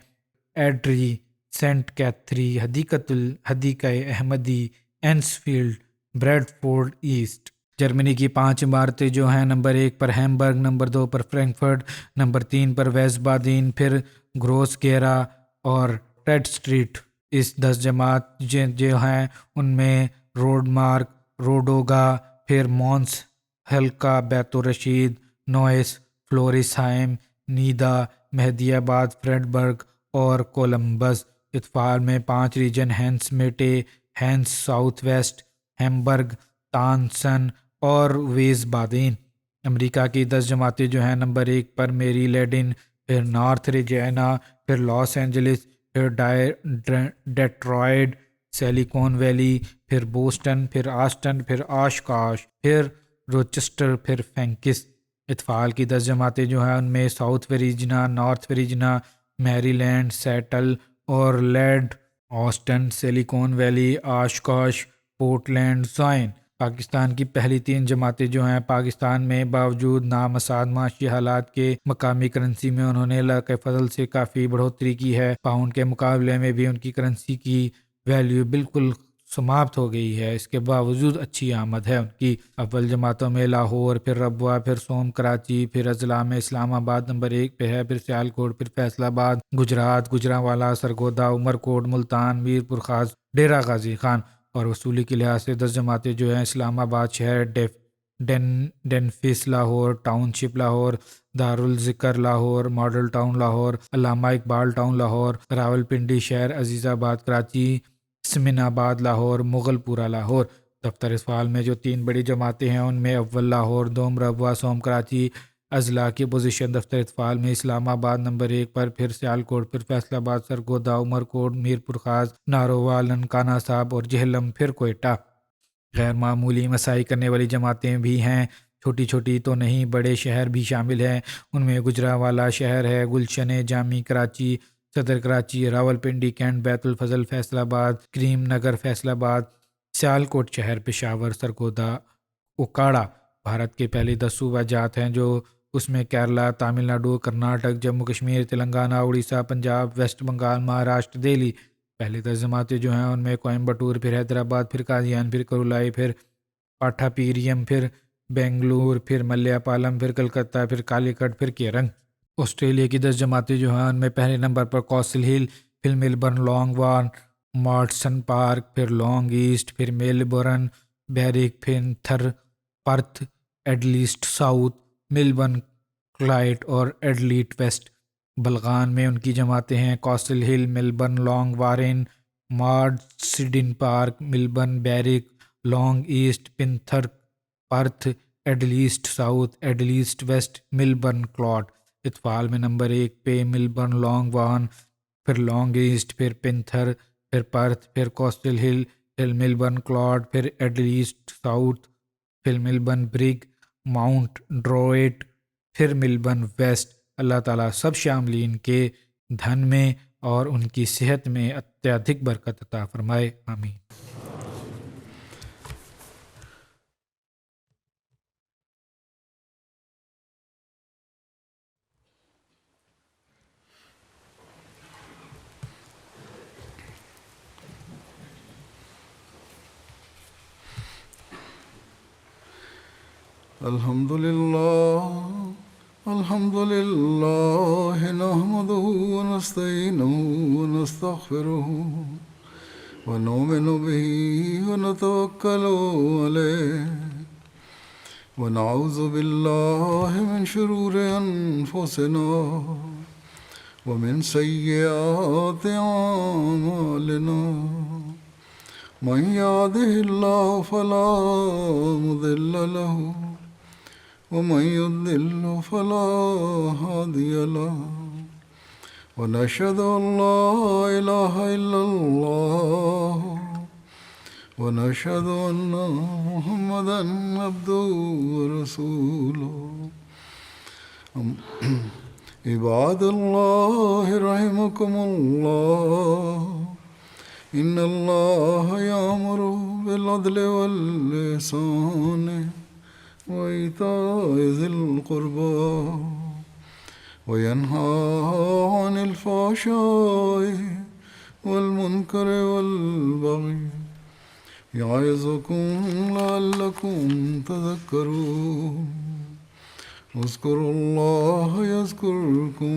S2: ایڈری، سینٹ کیتھری، حدیقہ احمدی، اینسفیلڈ، بریڈ فورڈ ایسٹ۔ جرمنی کی 5 عمارتیں جو ہیں، نمبر 1 پر ہیمبرگ، نمبر 2 پر فرینکفرٹ، نمبر 3 پر ویسٹ بادین، پھر گروس گیرا اور ٹیڈ اسٹریٹ۔ اس 10 جماعت جو ہیں ان میں روڈ مارک، روڈوگا، پھر مونس ہلکا، بیت الرشید، نوئس، فلورسہائم، نیدا، مہدی آباد، فریڈبرگ اور کولمبس۔ اطفال میں 5 ریجن، ہینس میٹے، ہینس ساؤتھ ویسٹ، ہیمبرگ، تانسن اور ویز بادین۔ امریکہ کی 10 جماعتیں جو ہیں، نمبر 1 پر میری لیڈن، پھر نارتھ ریجینا، پھر لاس اینجلس، پھر ڈیٹرائٹ، سیلیکون ویلی، پھر بوسٹن، پھر آسٹن، پھر آشکاش، پھر روچسٹر، پھر فینکس۔ اطفال کی 10 جماعتیں جو ہیں ان میں ساؤتھ ویرجینیا، نارتھ ویرجینیا، میری لینڈ، سیٹل اور lead, Aston, silicon valley, آشکاش، Portland, Zion. Pakistan کی پہلی 3 جماعتیں جو ہیں، پاکستان میں باوجود نامساعد معاشی حالات کے مقامی کرنسی میں انہوں نے اللہ کے فضل سے کافی بڑھوتری کی ہے۔ پاؤنڈ کے مقابلے میں بھی ان کی کرنسی کی ویلیو بالکل سماپت ہو گئی ہے، اس کے باوجود اچھی آمد ہے ان کی۔ اول جماعتوں میں لاہور، پھر ربوہ، پھر سوم، کراچی، پھر اضلاع میں اسلام آباد نمبر 1 پہ ہے، پھر سیالکوٹ، پھر فیصل آباد، گجرات، گوجرانوالا، سرگودا، عمرکوٹ، ملتان، میرپور خاص، ڈیرہ غازی خان۔ اور وصولی کے لحاظ سے 10 جماعتیں جو ہیں، اسلام آباد شہر، ڈینفس لاہور، ٹاؤن شپ لاہور، دارالذکر لاہور، ماڈل ٹاؤن لاہور، علامہ اقبال ٹاؤن لاہور، راولپنڈی شہر، عزیز آباد کراچی، سمن آباد لاہور، مغل پورہ لاہور۔ دفتر اطفال میں جو 3 بڑی جماعتیں ہیں ان میں اول لاہور، دوم ربوہ، سوم کراچی۔ اضلاع کی پوزیشن دفتر اطفال میں اسلام آباد نمبر 1 پر، پھر سیالکوٹ، پھر فیصل آباد، سرگودا، عمرکوٹ، میرپور خاص، نارووال، ننکانہ صاحب اور جہلم، پھر کوئٹہ۔ غیر معمولی مساعی کرنے والی جماعتیں بھی ہیں، چھوٹی چھوٹی تو نہیں، بڑے شہر بھی شامل ہیں، ان میں گجرانوالہ شہر ہے، گلشن جامی کراچی، صدر کراچی، راولپنڈی کینٹ، بیت الفضل فیصل آباد، کریم نگر فیصل آباد، سیالکوٹ شہر پشاور، سرگودا، اوکاڑا بھارت کے پہلے 10 صوبہ جات ہیں، جو اس میں کیرلا، تامل ناڈو، کرناٹک، جموں کشمیر، تلنگانہ، اڑیسہ، پنجاب، ویسٹ بنگال، مہاراشٹر، دہلی۔ پہلے 10 جماعتیں جو ہیں ان میں کوئمبٹور، پھر حیدرآباد، پھر قادیان، پھر کرولائی، پھر پاٹھا پیریم، پھر بنگلور، پھر ملیہ پالم، پھر کلکتہ، پھر کالیکٹ، پھر کیرنگ۔ آسٹریلیا کی 10 جماعتیں جو ہیں ان میں پہلے نمبر پر کوسل ہل، پھر Melbourne, Langwarrin, Marsden Park, پھر لانگ ایسٹ، پھر Melbourne, Berwick, Penrith, Perth, Adelaide South, Melbourne, Clyde اور ایڈلیٹ ویسٹ۔ بلغان میں ان کی جماعتیں ہیں Castle Hill, Melbourne, Langwarrin, Marsden Park, Melbourne, Berwick, لانگ ایسٹ، Penrith, Perth, Adelaide South, Adelaide West, Melbourne, Clyde. اطفال میں نمبر 1 پہ ملبرن، لانگ وان، پھر لانگ ایسٹ، پھر پینتھر، پھر پرتھ، پھر کوسٹل ہل، پھر ملبرن، کلاٹ، پھر ایڈلیسٹ ساؤتھ، پھر ملبرن، برگ، ماؤنٹ ڈرویٹ، پھر ملبرن ویسٹ۔ اللہ تعالیٰ سب شاملین کے دھن میں اور ان کی صحت میں اتیادھک برکت عطا فرمائے، آمین۔
S1: الحمد لله نحمده ونستعينه ونستغفره ونؤمن به ونتوكل عليه ونعوذ بالله من شرور أنفسنا ومن سيئات أعمالنا من يهده الله فلا مضل له ومن يضلل فلا هادي له ونشهد أن لا إله إلا الله ونشهد أن محمدا عبده ورسوله عباد الله رحمكم الله إن الله يأمر بالعدل والإحسان وإيتاء ذي القربى وينهى عن الفحشاء والمنكر والبغي يعظكم لعلكم تذكرون اذكروا الله يذكركم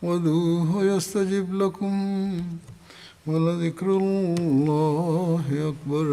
S1: وادعوه يستجب لكم ولذكر الله أكبر